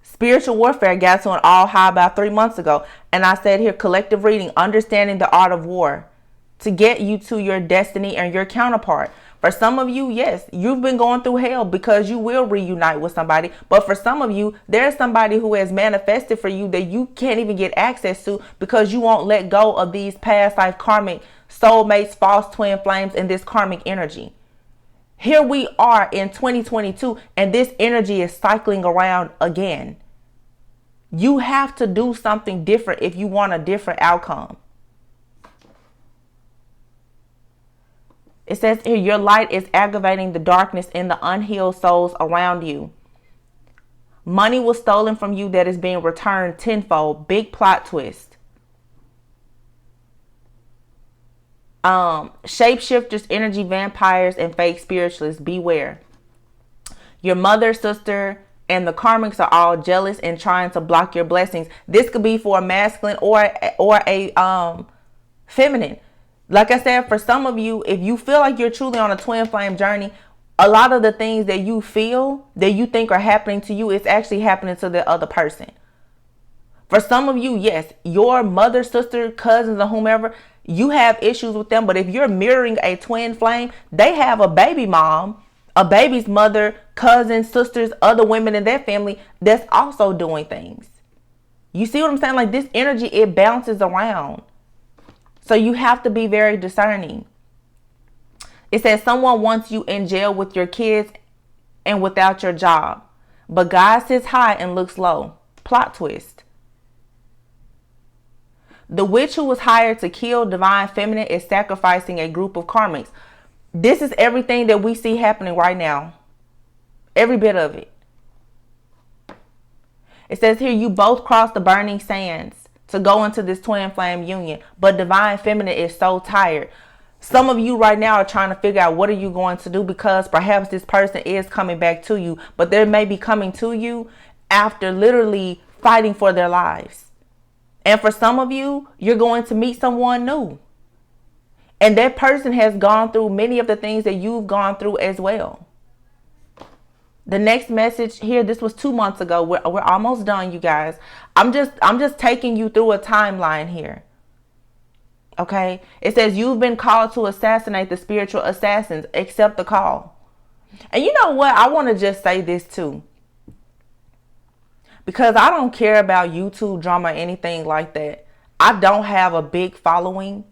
Speaker 1: Spiritual warfare got to an all high about 3 months ago. And I said here, collective reading, understanding the art of war to get you to your destiny and your counterpart. For some of you, yes, you've been going through hell because you will reunite with somebody. But for some of you, there's somebody who has manifested for you that you can't even get access to because you won't let go of these past life karmic soulmates, false twin flames, and this karmic energy. Here we are in 2022, and this energy is cycling around again. You have to do something different if you want a different outcome. It says here, your light is aggravating the darkness in the unhealed souls around you. Money was stolen from you that is being returned tenfold. Big plot twist. Shapeshifters, energy vampires, and fake spiritualists, beware. Your mother, sister, and the karmics are all jealous and trying to block your blessings. This could be for a masculine or a feminine. Like I said, for some of you, if you feel like you're truly on a twin flame journey, a lot of the things that you feel that you think are happening to you, it's actually happening to the other person. For some of you, yes, your mother, sister, cousins, or whomever, you have issues with them. But if you're mirroring a twin flame, they have a baby mom, a baby's mother, cousins, sisters, other women in their family that's also doing things. You see what I'm saying? Like, this energy, it bounces around. So you have to be very discerning. It says someone wants you in jail with your kids and without your job. But God sits high and looks low. Plot twist. The witch who was hired to kill divine feminine is sacrificing a group of karmics. This is everything that we see happening right now. Every bit of it. It says here, you both crossed the burning sands to go into this twin flame union, but divine feminine is so tired. Some of you right now are trying to figure out what are you going to do, because perhaps this person is coming back to you, but they may be coming to you after literally fighting for their lives. And for some of you, you're going to meet someone new, and that person has gone through many of the things that you've gone through as well. The next message here, this was 2 months ago. We're almost done, you guys. I'm just taking you through a timeline here. Okay. It says you've been called to assassinate the spiritual assassins. Accept the call. And you know what? I want to just say this too, because I don't care about YouTube drama or anything like that. I don't have a big following.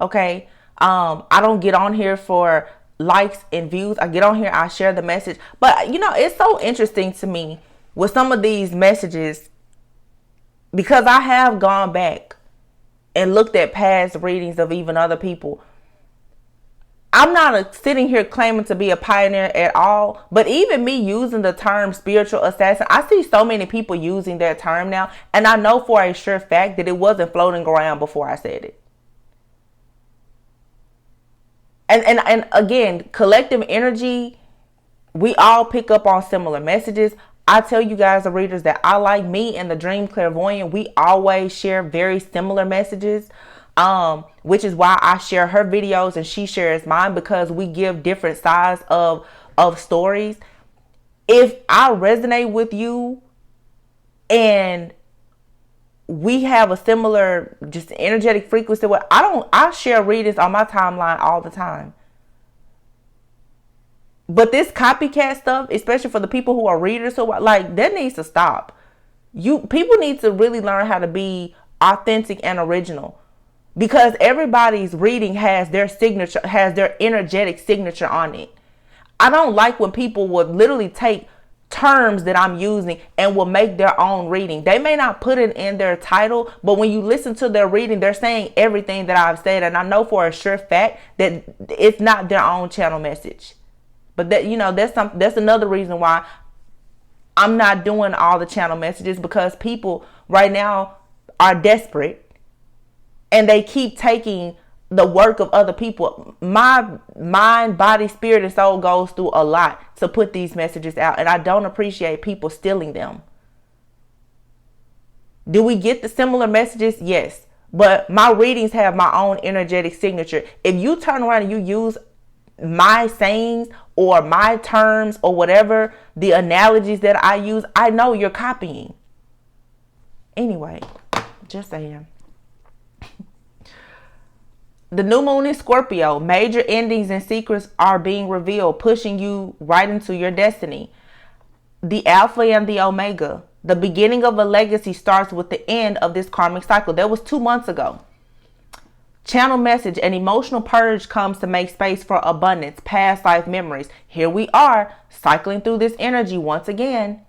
Speaker 1: Okay. I don't get on here for likes and views. I get on here, I share the message. But you know, it's so interesting to me with some of these messages, because I have gone back and looked at past readings of even other people. I'm not sitting here claiming to be a pioneer at all, but even me using the term spiritual assassin, I see so many people using that term now, and I know for a sure fact that it wasn't floating around before I said it. And again, collective energy, we all pick up on similar messages. I tell you guys, the readers that I like, me and the Dream Clairvoyant, we always share very similar messages, which is why I share her videos and she shares mine, because we give different sides of stories. If I resonate with you and we have a similar just energetic frequency, I share readings on my timeline all the time. But this copycat stuff, especially for the people who are readers, so like, that needs to stop. People need to really learn how to be authentic and original, because everybody's reading has their signature, has their energetic signature on it. I don't like when people would literally take terms that I'm using and will make their own reading. They may not put it in their title, but when you listen to their reading, they're saying everything that I've said. And I know for a sure fact that it's not their own channel message. But that, you know, that's another reason why I'm not doing all the channel messages, because people right now are desperate and they keep taking the work of other people. My mind, body, spirit, and soul goes through a lot to put these messages out, and I don't appreciate people stealing them. Do we get the similar messages? Yes. But my readings have my own energetic signature. If you turn around and you use my sayings or my terms or whatever, the analogies that I use, I know you're copying. Anyway, just saying. The new moon is Scorpio. Major endings and secrets are being revealed, pushing you right into your destiny. The Alpha and the Omega. The beginning of a legacy starts with the end of this karmic cycle. That was 2 months ago. Channel message. An emotional purge comes to make space for abundance, past life memories. Here we are, cycling through this energy once again.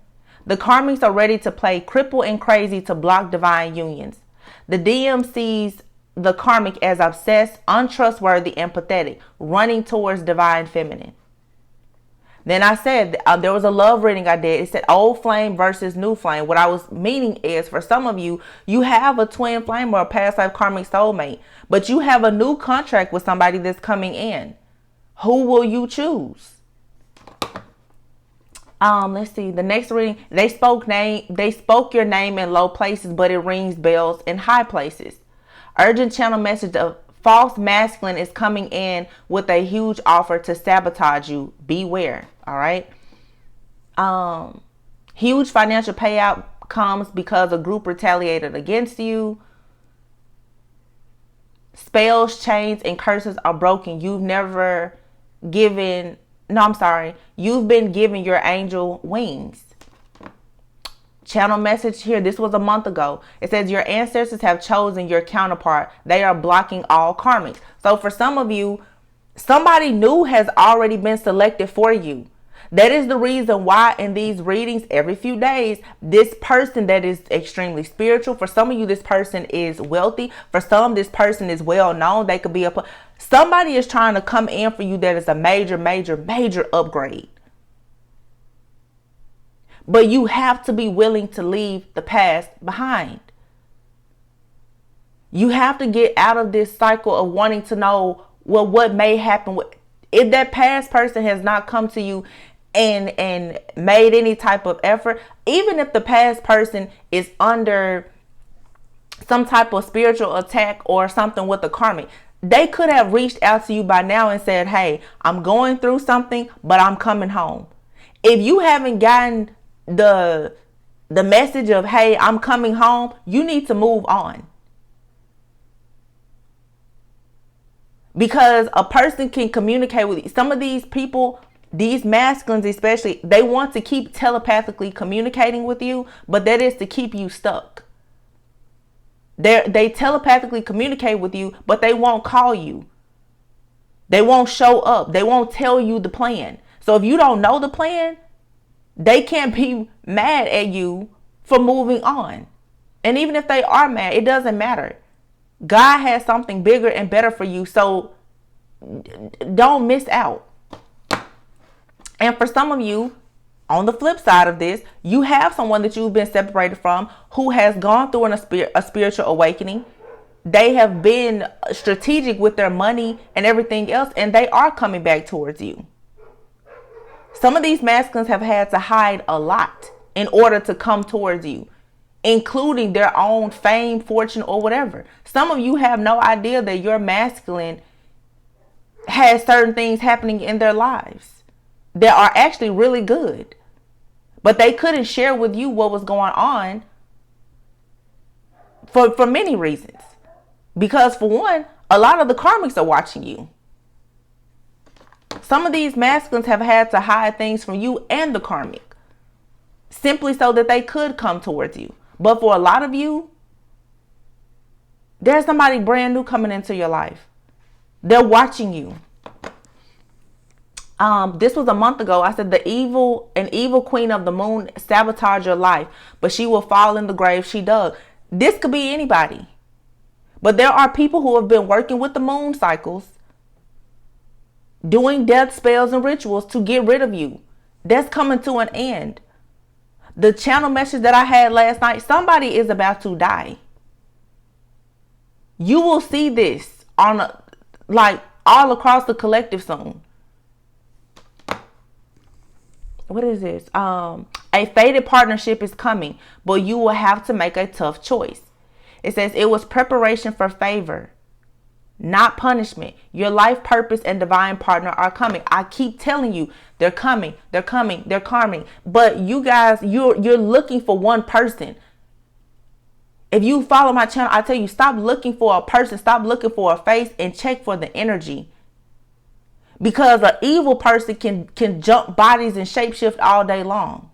Speaker 1: The karmics are ready to play cripple and crazy to block divine unions. The DM sees the karmic as obsessed, untrustworthy, and pathetic, running towards divine feminine. Then I said, there was a love reading I did. It said old flame versus new flame. What I was meaning is, for some of you, you have a twin flame or a past life karmic soulmate, but you have a new contract with somebody that's coming in. Who will you choose? Let's see. The next reading, they spoke your name in low places, but it rings bells in high places. Urgent channel message of false masculine is coming in with a huge offer to sabotage you. Beware. All right. Huge financial payout comes because a group retaliated against you. Spells, chains, and curses are broken. You've been given your angel wings. Channel message here. This was a month ago. It says your ancestors have chosen your counterpart. They are blocking all karmics. So for some of you, somebody new has already been selected for you. That is the reason why in these readings every few days, this person that is extremely spiritual, for some of you, this person is wealthy. For some, this person is well known. They could be somebody is trying to come in for you that is a major, major, major upgrade. But you have to be willing to leave the past behind. You have to get out of this cycle of wanting to know, well, what may happen. If that past person has not come to you and made any type of effort, even if the past person is under some type of spiritual attack or something with the karmic, they could have reached out to you by now and said, hey, I'm going through something, but I'm coming home. If you haven't gotten the message of, hey, I'm coming home, you need to move on. Because a person can communicate with you. Some of these people, these masculines especially, they want to keep telepathically communicating with you, but that is to keep you stuck. They telepathically communicate with you, but they won't call you. They won't show up. They won't tell you the plan. So if you don't know the plan, they can't be mad at you for moving on. And even if they are mad, it doesn't matter. God has something bigger and better for you. So don't miss out. And for some of you, on the flip side of this, you have someone that you've been separated from who has gone through a spiritual awakening. They have been strategic with their money and everything else, and they are coming back towards you. Some of these masculines have had to hide a lot in order to come towards you, including their own fame, fortune, or whatever. Some of you have no idea that your masculine has certain things happening in their lives that are actually really good. But they couldn't share with you what was going on for many reasons. Because for one, a lot of the karmics are watching you. Some of these masculines have had to hide things from you and the karmic, simply so that they could come towards you. But for a lot of you, there's somebody brand new coming into your life. They're watching you. This was a month ago. I said an evil queen of the moon sabotage your life, but she will fall in the grave she dug. This could be anybody. But there are people who have been working with the moon cycles, doing death spells and rituals to get rid of you. That's coming to an end. The channel message that I had last night, somebody is about to die. You will see this on all across the collective soon. What is this? A fated partnership is coming, but you will have to make a tough choice. It says it was preparation for favor, not punishment. Your life purpose and divine partner are coming. I keep telling you, they're coming, they're coming, they're coming. But you guys, you're looking for one person. If you follow my channel, I tell you, stop looking for a person, stop looking for a face, and check for the energy. Because an evil person can jump bodies and shapeshift all day long.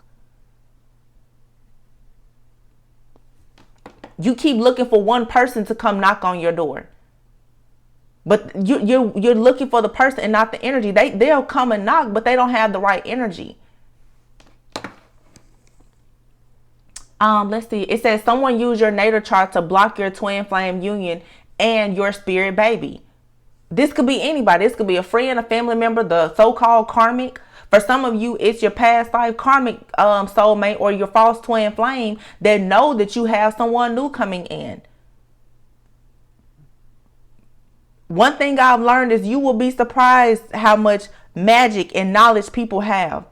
Speaker 1: You keep looking for one person to come knock on your door. But you're looking for the person and not the energy. They'll come and knock, but they don't have the right energy. Let's see. It says someone used your natal chart to block your twin flame union and your spirit baby. This could be anybody. This could be a friend, a family member, the so-called karmic. For some of you, it's your past life karmic soulmate or your false twin flame that know that you have someone new coming in. One thing I've learned is you will be surprised how much magic and knowledge people have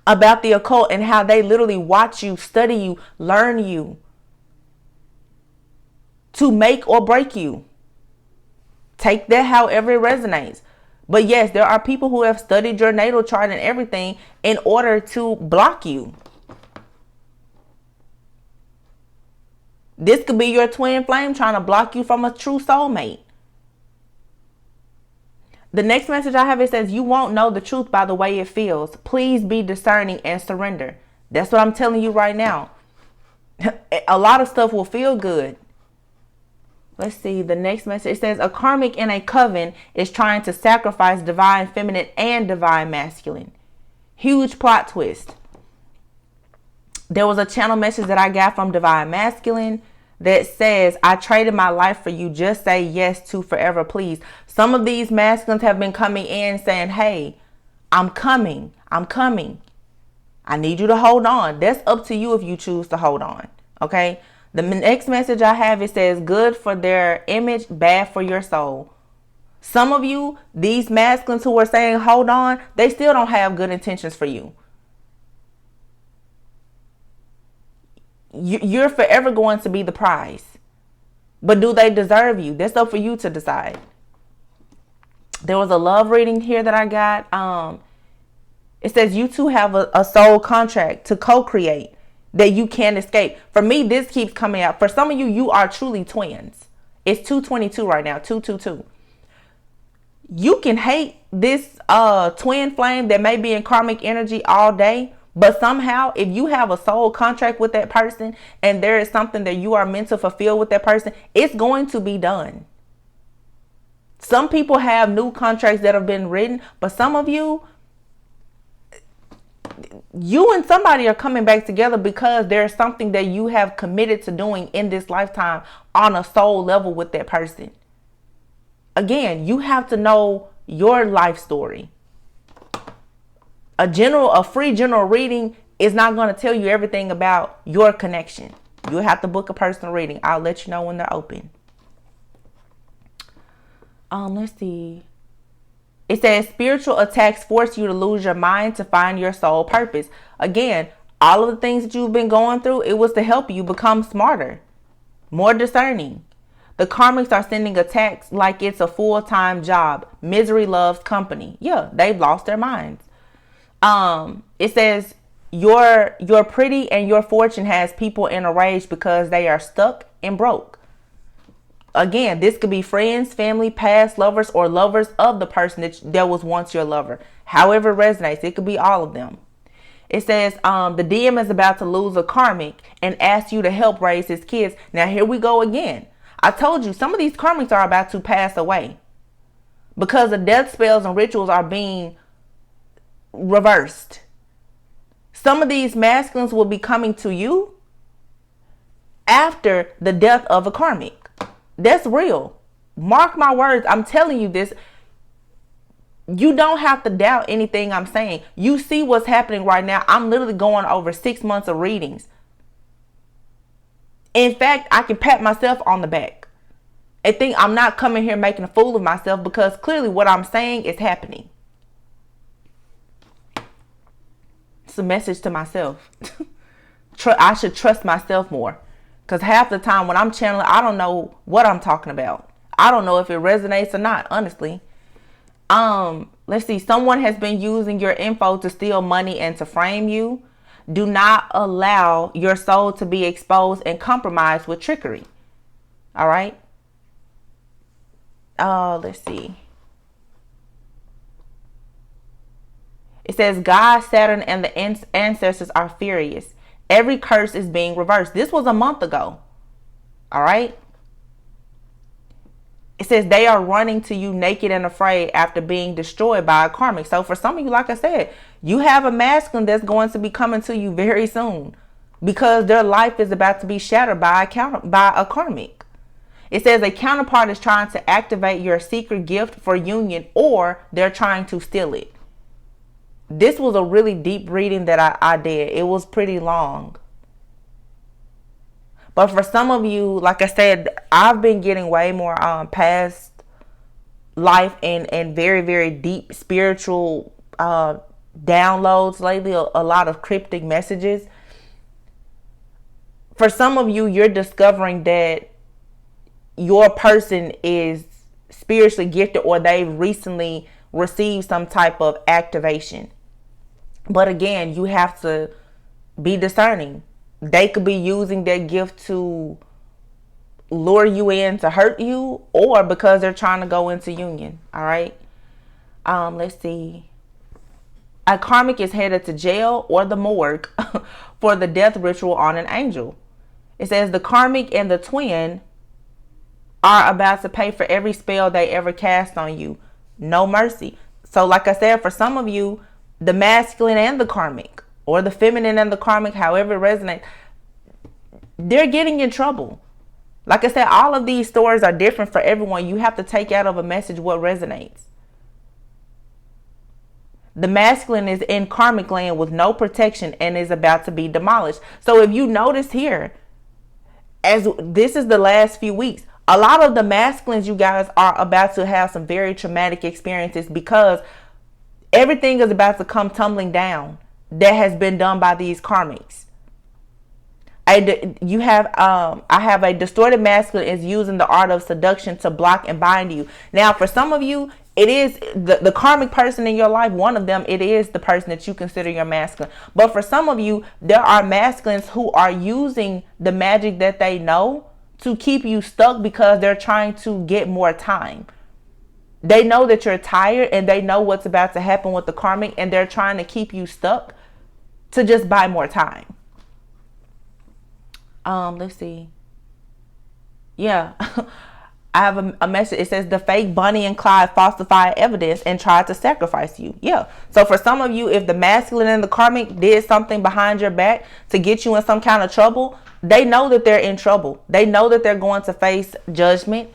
Speaker 1: about the occult and how they literally watch you, study you, learn you to make or break you. Take that however it resonates. But yes, there are people who have studied your natal chart and everything in order to block you. This could be your twin flame trying to block you from a true soulmate. The next message I have, it says, you won't know the truth by the way it feels. Please be discerning and surrender. That's what I'm telling you right now. A lot of stuff will feel good. Let's see the next message. It says a karmic in a coven is trying to sacrifice divine feminine and divine masculine. Huge plot twist. There was a channel message that I got from divine masculine that says, I traded my life for you. Just say yes to forever, please. Some of these masculines have been coming in saying, hey, I'm coming. I'm coming. I need you to hold on. That's up to you if you choose to hold on. Okay. The next message I have, it says good for their image, bad for your soul. Some of you, these masculines who are saying hold on, they still don't have good intentions for you. You're forever going to be the prize. But do they deserve you? That's up for you to decide. There was a love reading here that I got. It says you two have a soul contract to co-create that you can't escape. For me, this keeps coming out. For some of you, you are truly twins. It's 222 right now, 222. You can hate this twin flame that may be in karmic energy all day. But somehow, if you have a soul contract with that person and there is something that you are meant to fulfill with that person, it's going to be done. Some people have new contracts that have been written, but some of you, you and somebody are coming back together because there's something that you have committed to doing in this lifetime on a soul level with that person. Again, you have to know your life story. A free general reading is not going to tell you everything about your connection. You'll have to book a personal reading. I'll let you know when they're open. Let's see. It says spiritual attacks force you to lose your mind to find your soul purpose. Again, all of the things that you've been going through, it was to help you become smarter, more discerning. The karmics are sending attacks like it's a full-time job. Misery loves company. Yeah, they've lost their minds. It says your pretty and your fortune has people in a rage because they are stuck and broke. Again, this could be friends, family, past lovers, or lovers of the person that was once your lover. However it resonates, it could be all of them. It says the DM is about to lose a karmic and ask you to help raise his kids. Now here we go again. I told you some of these karmics are about to pass away because the death spells and rituals are being reversed. Some of these masculines will be coming to you after the death of a karmic. That's real. Mark my words. I'm telling you this. You don't have to doubt anything I'm saying. You see what's happening right now. I'm literally going over 6 months of readings. In fact, I can pat myself on the back and think I'm not coming here making a fool of myself because clearly what I'm saying is happening. It's a message to myself. I should trust myself more. Because half the time when I'm channeling, I don't know what I'm talking about. I don't know if it resonates or not, honestly. Let's see. Someone has been using your info to steal money and to frame you. Do not allow your soul to be exposed and compromised with trickery. All right. Let's see. It says God, Saturn, and the ancestors are furious. Every curse is being reversed. This was a month ago. All right. It says they are running to you naked and afraid after being destroyed by a karmic. So for some of you, like I said, you have a masculine that's going to be coming to you very soon because their life is about to be shattered by a karmic. It says a counterpart is trying to activate your secret gift for union, or they're trying to steal it. This was a really deep reading that I did. It was pretty long. But for some of you, like I said, I've been getting way more past life and very, very deep spiritual downloads lately. A lot of cryptic messages. For some of you, you're discovering that your person is spiritually gifted, or they've recently received some type of activation. But again, you have to be discerning. They could be using their gift to lure you in to hurt you, or because they're trying to go into union. All right. Let's see. A karmic is headed to jail or the morgue for the death ritual on an angel. It says the karmic and the twin are about to pay for every spell they ever cast on you. No mercy. So like I said, for some of you, the masculine and the karmic, or the feminine and the karmic, however it resonates, they're getting in trouble. Like I said, all of these stories are different for everyone. You have to take out of a message what resonates. The masculine is in karmic land with no protection and is about to be demolished. So if you notice here, as this is the last few weeks, a lot of the masculines, you guys, are about to have some very traumatic experiences because everything is about to come tumbling down that has been done by these karmics. I have a distorted masculine is using the art of seduction to block and bind you. Now, for some of you, it is the karmic person in your life. One of them, it is the person that you consider your masculine. But for some of you, there are masculines who are using the magic that they know to keep you stuck because they're trying to get more time. They know that you're tired and they know what's about to happen with the karmic, and they're trying to keep you stuck to just buy more time. Let's see. Yeah. I have a message. It says the fake Bonnie and Clyde falsified evidence and tried to sacrifice you. Yeah. So for some of you, if the masculine and the karmic did something behind your back to get you in some kind of trouble, they know that they're in trouble. They know that they're going to face judgment,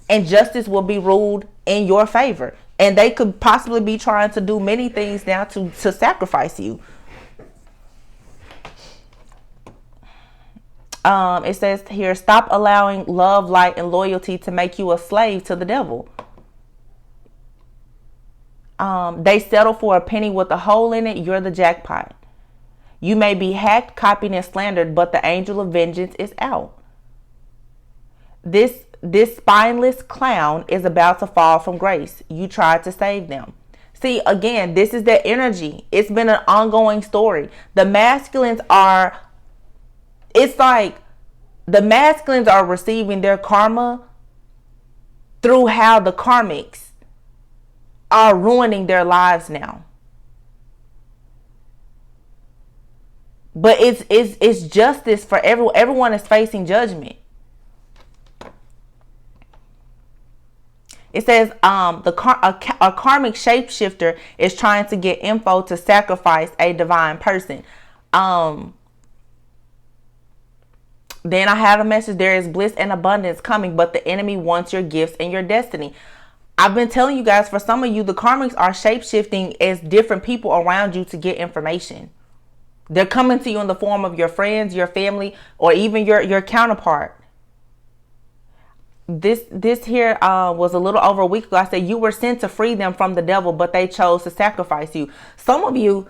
Speaker 1: and justice will be ruled in your favor. And they could possibly be trying to do many things now to sacrifice you. It says here, stop allowing love, light, and loyalty to make you a slave to the devil. They settle for a penny with a hole in it. You're the jackpot. You may be hacked, copied, and slandered, but the angel of vengeance is out. This spineless clown is about to fall from grace. You tried to save them. See, again, this is their energy. It's been an ongoing story. The masculines are, it's like the masculines are receiving their karma through how the karmics are ruining their lives now. But it's justice for everyone. Everyone is facing judgment. It says a karmic shapeshifter is trying to get info to sacrifice a divine person. Then I have a message. There is bliss and abundance coming, but the enemy wants your gifts and your destiny. I've been telling you guys, for some of you, the karmics are shapeshifting as different people around you to get information. They're coming to you in the form of your friends, your family, or even your counterpart. This here was a little over a week ago. I said you were sent to free them from the devil, but they chose to sacrifice you. Some of you,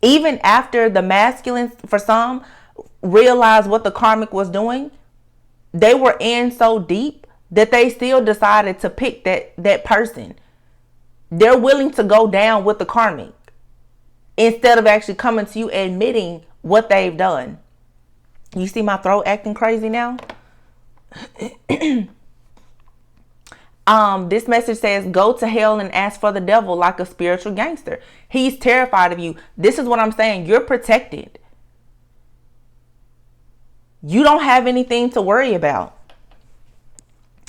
Speaker 1: even after the masculines, for some, realize what the karmic was doing, they were in so deep that they still decided to pick that person. They're willing to go down with the karmic instead of actually coming to you admitting what they've done. You see my throat acting crazy now? This message says, go to hell and ask for the devil like a spiritual gangster. He's terrified of you. This is what I'm saying. You're protected. You don't have anything to worry about.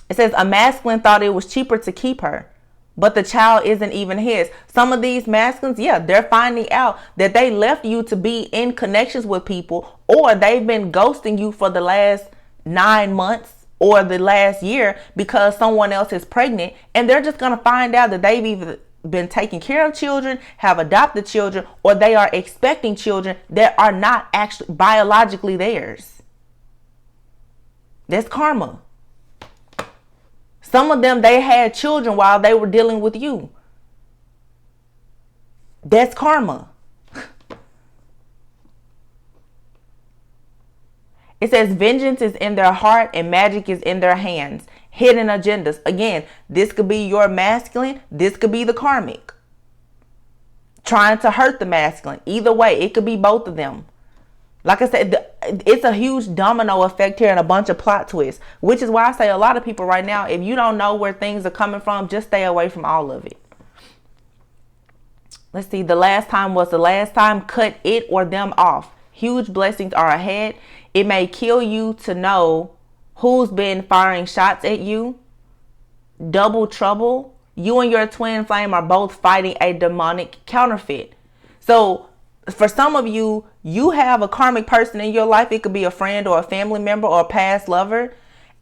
Speaker 1: It says a masculine thought it was cheaper to keep her, but the child isn't even his. Some of these masculines, yeah, they're finding out that they left you to be in connections with people, or they've been ghosting you for the last 9 months or the last year because someone else is pregnant, and they're just going to find out that they've either been taking care of children, have adopted children, or they are expecting children that are not actually biologically theirs. That's karma. Some of them, they had children while they were dealing with you. That's karma. It says vengeance is in their heart and magic is in their hands. Hidden agendas. Again, this could be your masculine. This could be the karmic. Trying to hurt the masculine. Either way, it could be both of them. Like I said, it's a huge domino effect here and a bunch of plot twists. Which is why I say a lot of people right now, if you don't know where things are coming from, just stay away from all of it. Let's see. The last time was the last time. Cut it or them off. Huge blessings are ahead. It may kill you to know who's been firing shots at you. Double trouble. You and your twin flame are both fighting a demonic counterfeit. So for some of you, you have a karmic person in your life. It could be a friend or a family member or a past lover.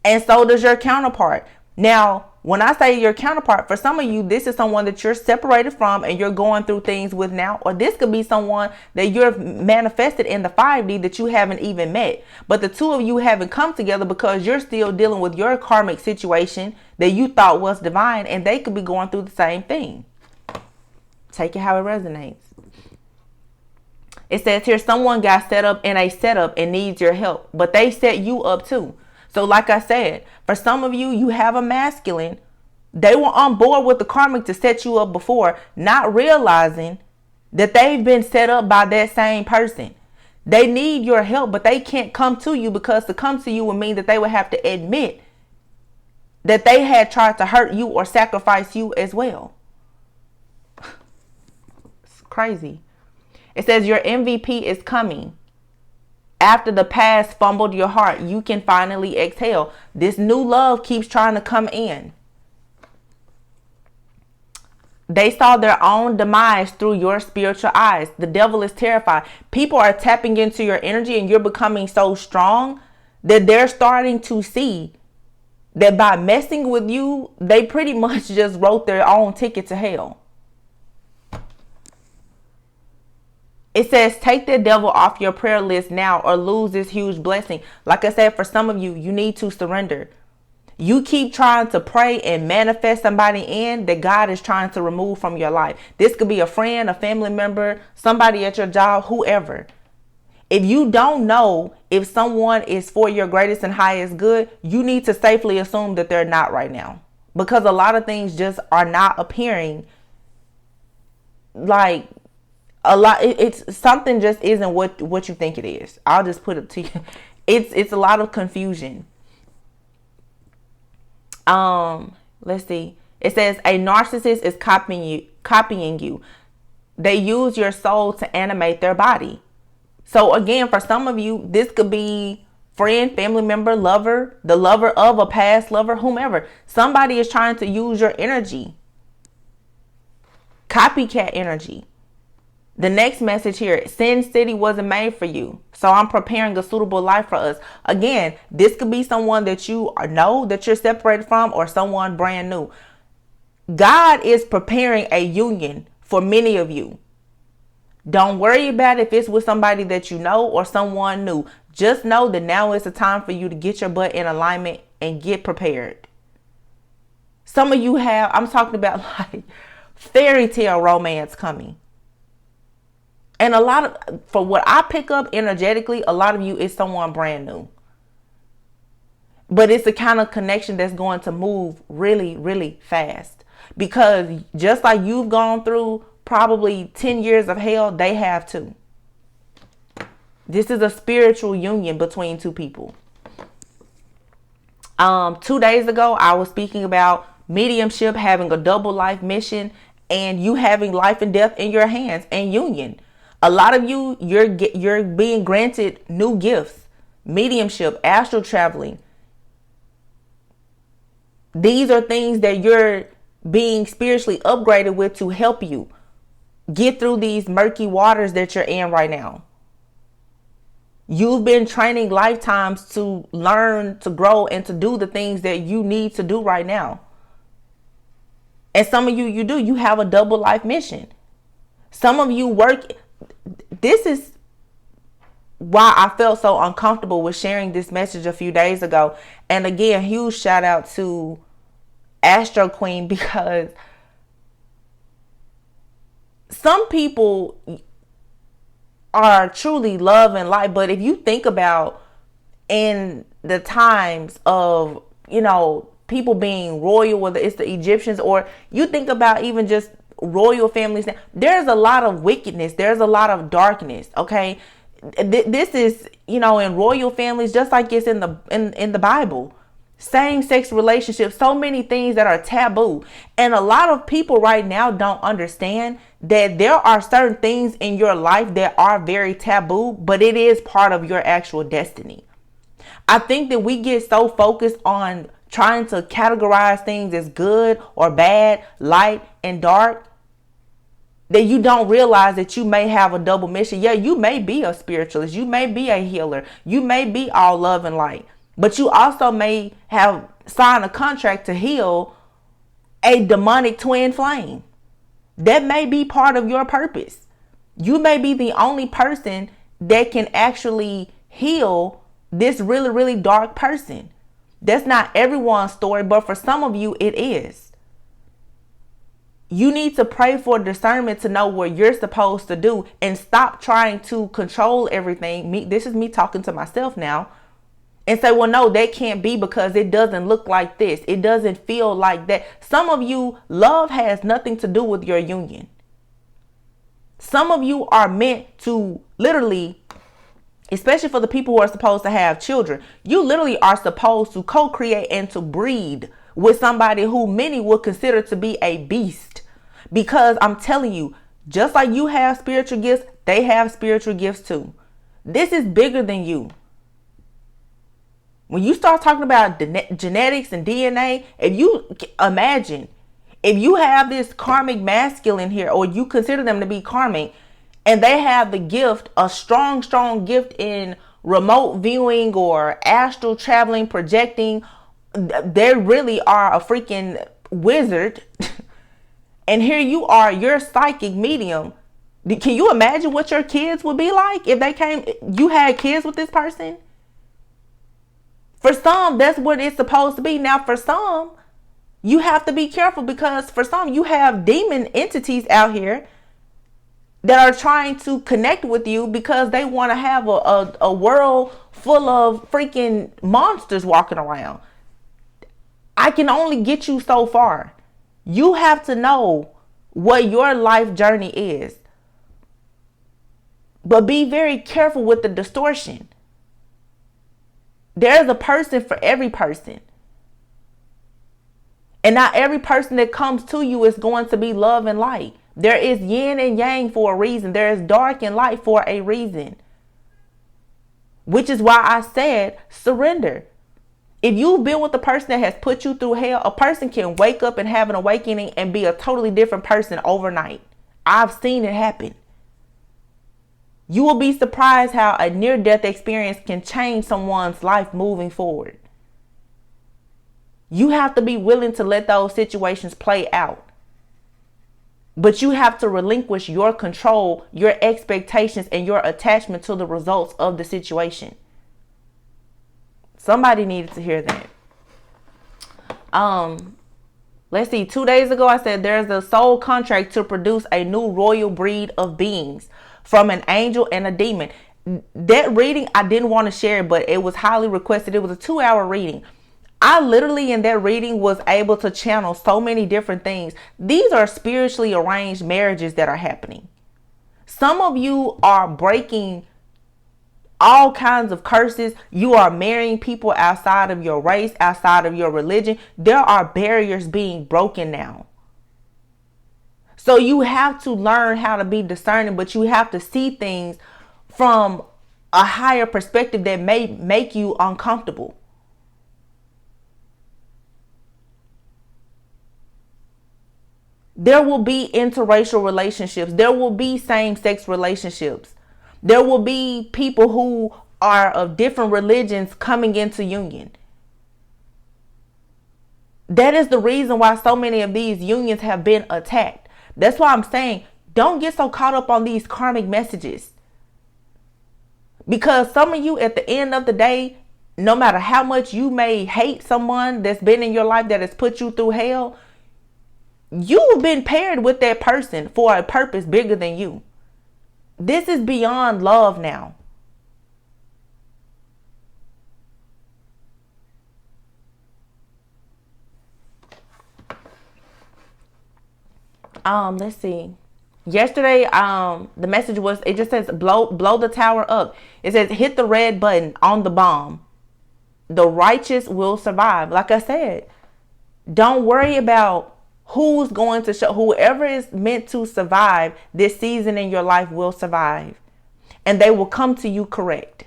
Speaker 1: And so does your counterpart. Now, when I say your counterpart, for some of you, this is someone that you're separated from and you're going through things with now. Or this could be someone that you've manifested in the 5D that you haven't even met. But the two of you haven't come together because you're still dealing with your karmic situation that you thought was divine. And they could be going through the same thing. Take it how it resonates. It says here, someone got set up in a setup and needs your help. But they set you up too. So like I said, for some of you, you have a masculine. They were on board with the karmic to set you up before, not realizing that they've been set up by that same person. They need your help, but they can't come to you because to come to you would mean that they would have to admit that they had tried to hurt you or sacrifice you as well. It's crazy. It says your MVP is coming. After the past fumbled your heart, you can finally exhale. This new love keeps trying to come in. They saw their own demise through your spiritual eyes. The devil is terrified. People are tapping into your energy and you're becoming so strong that they're starting to see that by messing with you, they pretty much just wrote their own ticket to hell. It says, take the devil off your prayer list now or lose this huge blessing. Like I said, for some of you, you need to surrender. You keep trying to pray and manifest somebody in that God is trying to remove from your life. This could be a friend, a family member, somebody at your job, whoever. If you don't know if someone is for your greatest and highest good, you need to safely assume that they're not right now. Because a lot of things just are not appearing like a lot. It's something just isn't what you think it is. I'll just put it to you. It's a lot of confusion. Let's see. It says a narcissist is copying you. They use your soul to animate their body. So again, for some of you, this could be friend, family member, lover, the lover of a past lover, whomever. Somebody is trying to use your energy. Copycat energy. The next message here, Sin City wasn't made for you. So I'm preparing a suitable life for us. Again, this could be someone that you know that you're separated from or someone brand new. God is preparing a union for many of you. Don't worry about if it's with somebody that you know or someone new. Just know that now is the time for you to get your butt in alignment and get prepared. Some of you have, I'm talking about like fairy tale romance coming. And a lot of, for what I pick up energetically, a lot of you is someone brand new. But it's the kind of connection that's going to move really, really fast. Because just like you've gone through probably 10 years of hell, they have too. This is a spiritual union between two people. 2 days ago, I was speaking about mediumship having a double life mission and you having life and death in your hands and union. A lot of you, you're being granted new gifts, mediumship, astral traveling. These are things that you're being spiritually upgraded with to help you get through these murky waters that you're in right now. You've been training lifetimes to learn, to grow, and to do the things that you need to do right now. And some of you, you have a double life mission. Some of you work. This is why I felt so uncomfortable with sharing this message a few days ago. And again, huge shout out to Astro Queen, because some people are truly love and light. But if you think about in the times of, people being royal, whether it's the Egyptians or you think about even just royal families, there's a lot of wickedness. There's a lot of darkness. Okay. This is, in royal families, just like it's in the Bible. Same-sex relationships, so many things that are taboo. And a lot of people right now don't understand that there are certain things in your life that are very taboo, but it is part of your actual destiny. I think that we get so focused on trying to categorize things as good or bad, light and dark, that you don't realize that you may have a double mission. Yeah, you may be a spiritualist. You may be a healer. You may be all love and light. But you also may have signed a contract to heal a demonic twin flame. That may be part of your purpose. You may be the only person that can actually heal this really, really dark person. That's not everyone's story, but for some of you, it is. You need to pray for discernment to know what you're supposed to do and stop trying to control everything. This is me talking to myself now. And say, well, no, that can't be because it doesn't look like this. It doesn't feel like that. Some of you, love has nothing to do with your union. Some of you are meant to literally, especially for the people who are supposed to have children, you literally are supposed to co-create and to breed with somebody who many would consider to be a beast. Because I'm telling you, just like you have spiritual gifts, they have spiritual gifts too. This is bigger than you. When you start talking about genetics and DNA, if you imagine, if you have this karmic masculine here, or you consider them to be karmic, and they have the gift, a strong, strong gift in remote viewing or astral traveling, projecting, they really are a freaking wizard. And here you are, you're psychic medium. Can you imagine what your kids would be like if they came, you had kids with this person? For some, that's what it's supposed to be. Now, for some, you have to be careful because for some, you have demon entities out here that are trying to connect with you because they want to have a world full of freaking monsters walking around. I can only get you so far. You have to know what your life journey is. But be very careful with the distortion. There's a person for every person. And not every person that comes to you is going to be love and light. There is yin and yang for a reason. There is dark and light for a reason. Which is why I said surrender. If you've been with a person that has put you through hell, a person can wake up and have an awakening and be a totally different person overnight. I've seen it happen. You will be surprised how a near-death experience can change someone's life moving forward. You have to be willing to let those situations play out. But you have to relinquish your control, your expectations, and your attachment to the results of the situation. Somebody needed to hear that. Let's see. 2 days ago, I said there's a soul contract to produce a new royal breed of beings. from an angel and a demon. That reading, I didn't want to share it, but it was highly requested. It was a 2-hour reading. I literally in that reading was able to channel so many different things. These are spiritually arranged marriages that are happening. Some of you are breaking all kinds of curses. You are marrying people outside of your race, outside of your religion. There are barriers being broken now. So you have to learn how to be discerning, but you have to see things from a higher perspective that may make you uncomfortable. There will be interracial relationships. There will be same-sex relationships. There will be people who are of different religions coming into union. That is the reason why so many of these unions have been attacked. That's why I'm saying, don't get so caught up on these karmic messages. Because some of you, at the end of the day, no matter how much you may hate someone that's been in your life that has put you through hell, you've been paired with that person for a purpose bigger than you. This is beyond love now. Let's see. Yesterday, the message was, it just says blow the tower up. It says hit the red button on the bomb. The righteous will survive. Like I said, don't worry about who's going to show. Whoever is meant to survive this season in your life will survive. And they will come to you correct.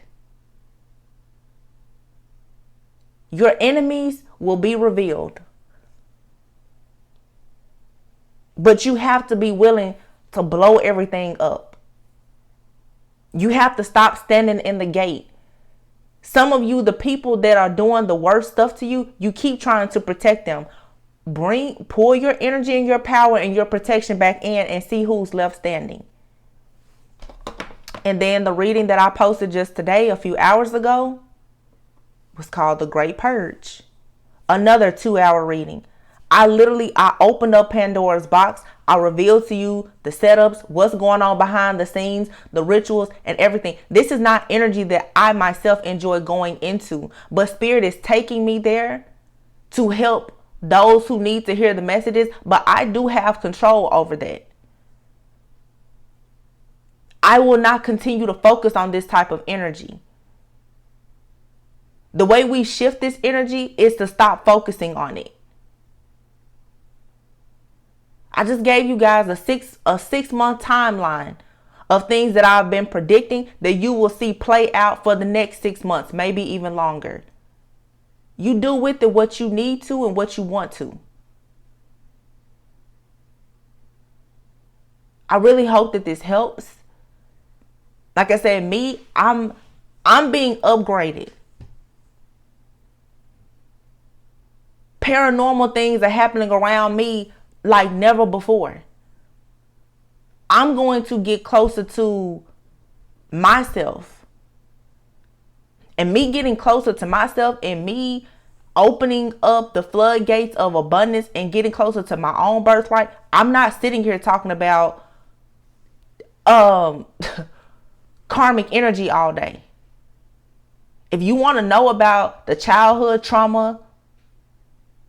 Speaker 1: Your enemies will be revealed. But you have to be willing to blow everything up. You have to stop standing in the gate. Some of you, the people that are doing the worst stuff to you, you keep trying to protect them. Pull your energy and your power and your protection back in and see who's left standing. And then the reading that I posted just today, a few hours ago, was called The Great Purge. Another 2-hour reading. I opened up Pandora's box. I revealed to you the setups, what's going on behind the scenes, the rituals and everything. This is not energy that I myself enjoy going into, but Spirit is taking me there to help those who need to hear the messages, but I do have control over that. I will not continue to focus on this type of energy. The way we shift this energy is to stop focusing on it. I just gave you guys a 6-month timeline of things that I've been predicting that you will see play out for the next 6 months, maybe even longer. You do with it what you need to and what you want to. I really hope that this helps. Like I said, I'm being upgraded. Paranormal things are happening around me like never before. I'm going to get closer to myself. And me getting closer to myself and me opening up the floodgates of abundance and getting closer to my own birthright. I'm not sitting here talking about karmic energy all day. If you want to know about the childhood trauma,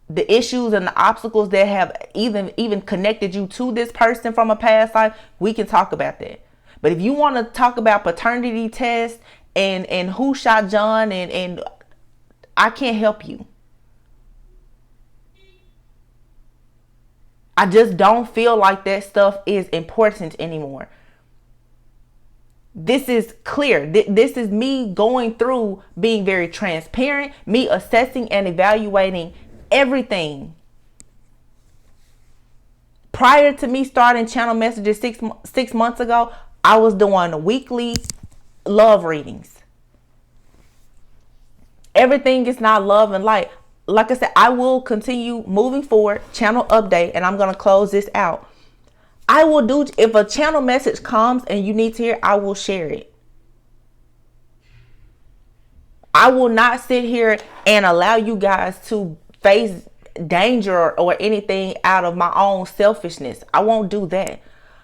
Speaker 1: the issues and the obstacles that have even connected you to this person from a past life, we can talk about that. But if you want to talk about paternity tests and who shot John and I can't help you. I just don't feel like that stuff is important anymore. This is clear. This is me going through being very transparent, me assessing and evaluating everything. Prior to me starting channel messages six months ago, I was doing weekly love readings. Everything is not love and light. Like I said, I will continue moving forward, channel update, and I'm going to close this out. I will do, if a channel message comes and you need to hear, I will share it. I will not sit here and allow you guys to face danger or anything out of my own selfishness. I won't do that.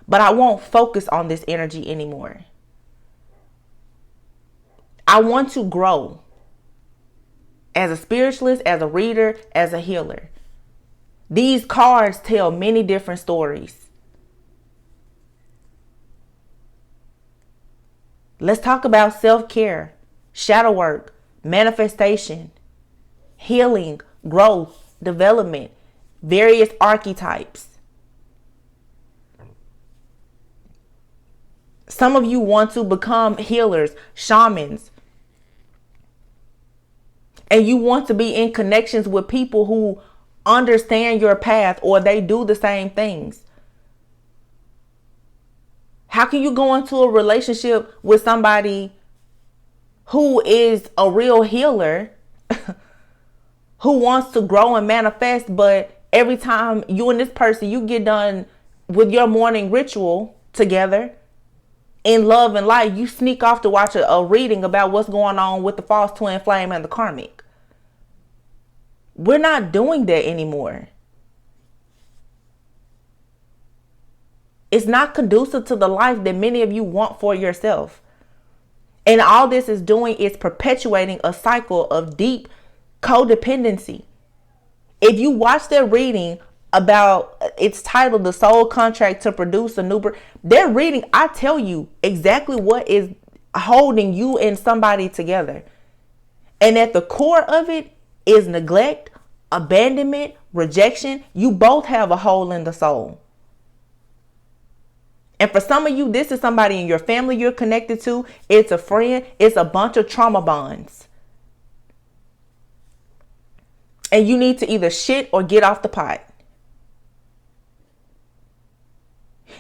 Speaker 1: but I won't focus on this energy anymore. I want to grow as a spiritualist, as a reader, as a healer. These cards tell many different stories. Let's talk about self-care, shadow work, manifestation, healing, growth, development, various archetypes. Some of you want to become healers, shamans, and you want to be in connections with people who understand your path or they do the same things. How can you go into a relationship with somebody who is a real healer, who wants to grow and manifest, but every time you and this person, you get done with your morning ritual together in love and light, you sneak off to watch a reading about what's going on with the false twin flame and the karmic? We're not doing that anymore. It's not conducive to the life that many of you want for yourself. And all this is doing is perpetuating a cycle of deep codependency. If you watch their reading about, it's titled The Soul Contract to Produce a New Birth, their reading, I tell you exactly what is holding you and somebody together. And at the core of it is neglect, abandonment, rejection. You both have a hole in the soul. And for some of you, this is somebody in your family you're connected to. It's a friend. It's a bunch of trauma bonds. And you need to either shit or get off the pot.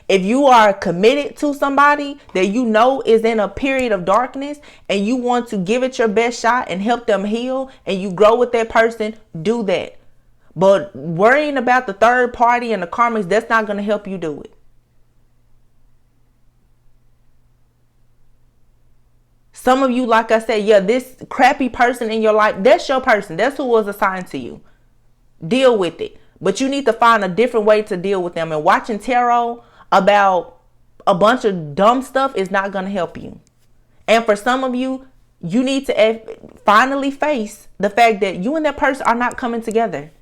Speaker 1: If you are committed to somebody that you know is in a period of darkness and you want to give it your best shot and help them heal and you grow with that person, do that. But worrying about the third party and the karmics, that's not going to help you do it. Some of you, like I said, yeah, this crappy person in your life, that's your person. That's who was assigned to you. Deal with it. But you need to find a different way to deal with them. And watching tarot about a bunch of dumb stuff is not going to help you. And for some of you, you need to finally face the fact that you and that person are not coming together.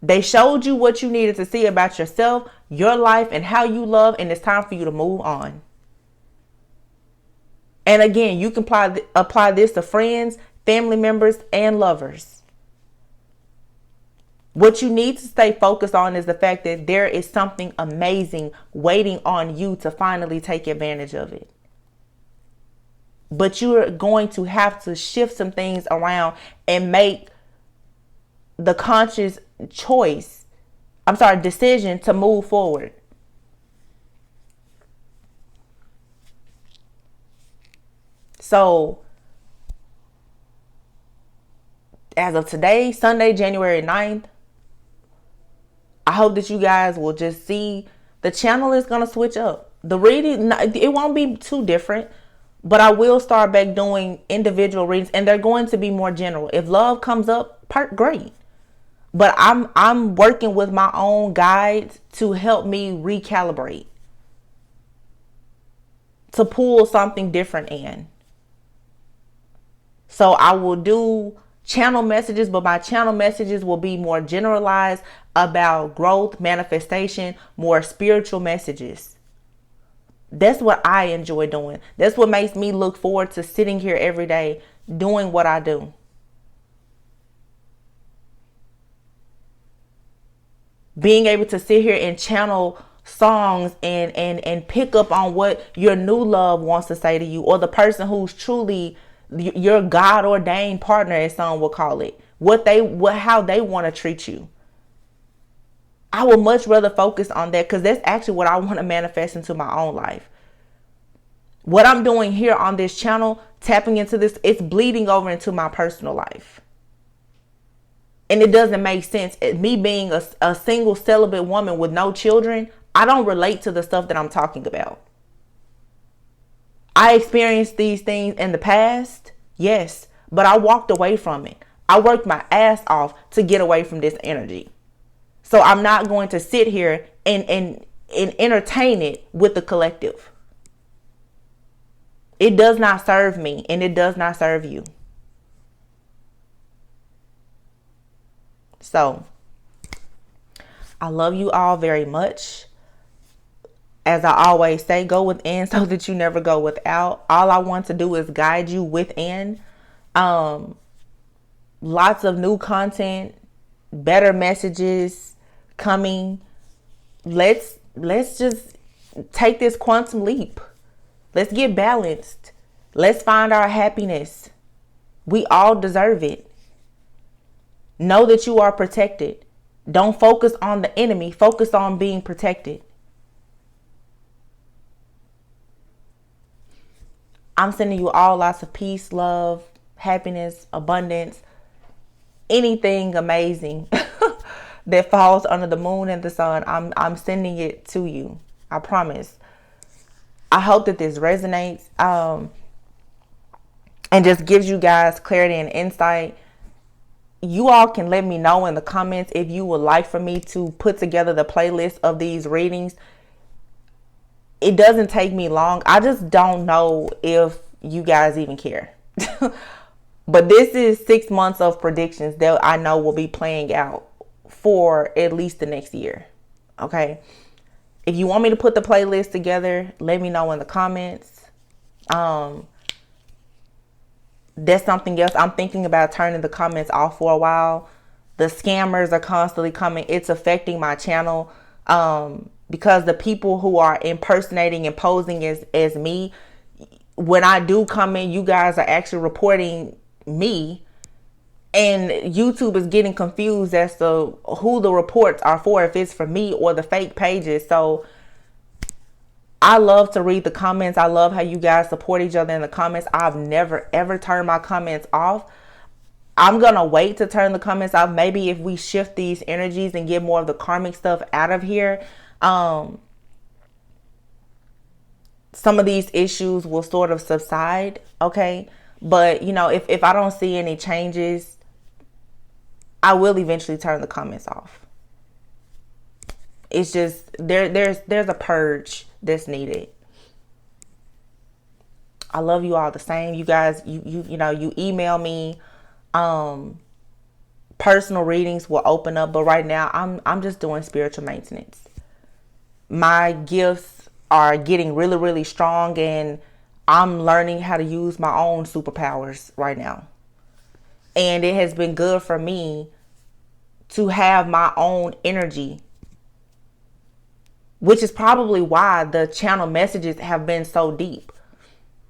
Speaker 1: They showed you what you needed to see about yourself, your life, and how you love. And it's time for you to move on. And again, you can apply this to friends, family members, and lovers. What you need to stay focused on is the fact that there is something amazing waiting on you to finally take advantage of it. But you're going to have to shift some things around and make the conscious decision to move forward. So, as of today, Sunday, January 9th, I hope that you guys will just see the channel is going to switch up. The reading, it won't be too different, but I will start back doing individual readings, and they're going to be more general. If love comes up, great. But I'm working with my own guides to help me recalibrate, to pull something different in. So I will do channel messages, but my channel messages will be more generalized about growth, manifestation, more spiritual messages. That's what I enjoy doing. That's what makes me look forward to sitting here every day doing what I do. Being able to sit here and channel songs and pick up on what your new love wants to say to you, or the person who's truly your God ordained partner, as some will call it, how they want to treat you. I would much rather focus on that, because that's actually what I want to manifest into my own life. What I'm doing here on this channel, tapping into this, it's bleeding over into my personal life. And it doesn't make sense. Me being a single celibate woman with no children, I don't relate to the stuff that I'm talking about. I experienced these things in the past, yes, but I walked away from it. I worked my ass off to get away from this energy. So I'm not going to sit here and and entertain it with the collective. It does not serve me, and it does not serve you. So, I love you all very much. As I always say, go within so that you never go without. All I want to do is guide you within. Lots of new content, better messages coming. Let's just take this quantum leap. Let's get balanced. Let's find our happiness. We all deserve it. Know that you are protected. Don't focus on the enemy. Focus on being protected. I'm sending you all lots of peace, love, happiness, abundance, anything amazing that falls under the moon and the sun. I'm sending it to you. I promise. I hope that this resonates and just gives you guys clarity and insight. You all can let me know in the comments if you would like for me to put together the playlist of these readings. It doesn't take me long. I just don't know if you guys even care. But this is 6 months of predictions that I know will be playing out for at least the next year. Okay. If you want me to put the playlist together, let me know in the comments. That's something else. I'm thinking about turning the comments off for a while. The scammers are constantly coming. It's affecting my channel. Because the people who are impersonating and posing as me, when I do come in, you guys are actually reporting me, and YouTube is getting confused as to who the reports are for, if it's for me or the fake pages. So I love to read the comments. I love how you guys support each other in the comments. I've never ever turned my comments off. I'm gonna wait to turn the comments off. Maybe if we shift these energies and get more of the karmic stuff out of here, some of these issues will sort of subside. Okay. But you know, if I don't see any changes, I will eventually turn the comments off. It's just there's a purge that's needed. I love you all the same. You guys, you know, you email me, personal readings will open up, but right now I'm just doing spiritual maintenance. My gifts are getting really, really strong, and I'm learning how to use my own superpowers right now. And it has been good for me to have my own energy, which is probably why the channel messages have been so deep,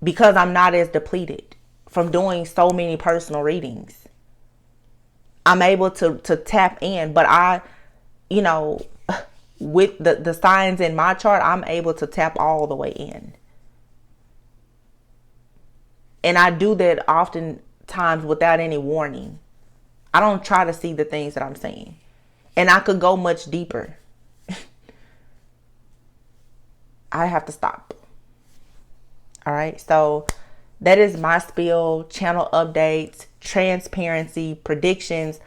Speaker 1: because I'm not as depleted from doing so many personal readings. I'm able to tap in, but I, you know, with the signs in my chart, I'm able to tap all the way in. And I do that oftentimes without any warning. I don't try to see the things that I'm saying. And I could go much deeper. I have to stop. All right. So that is my spiel, channel updates, transparency, predictions,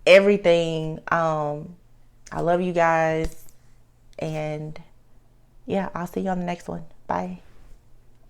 Speaker 1: everything. I love you guys. And yeah, I'll see you on the next one. Bye.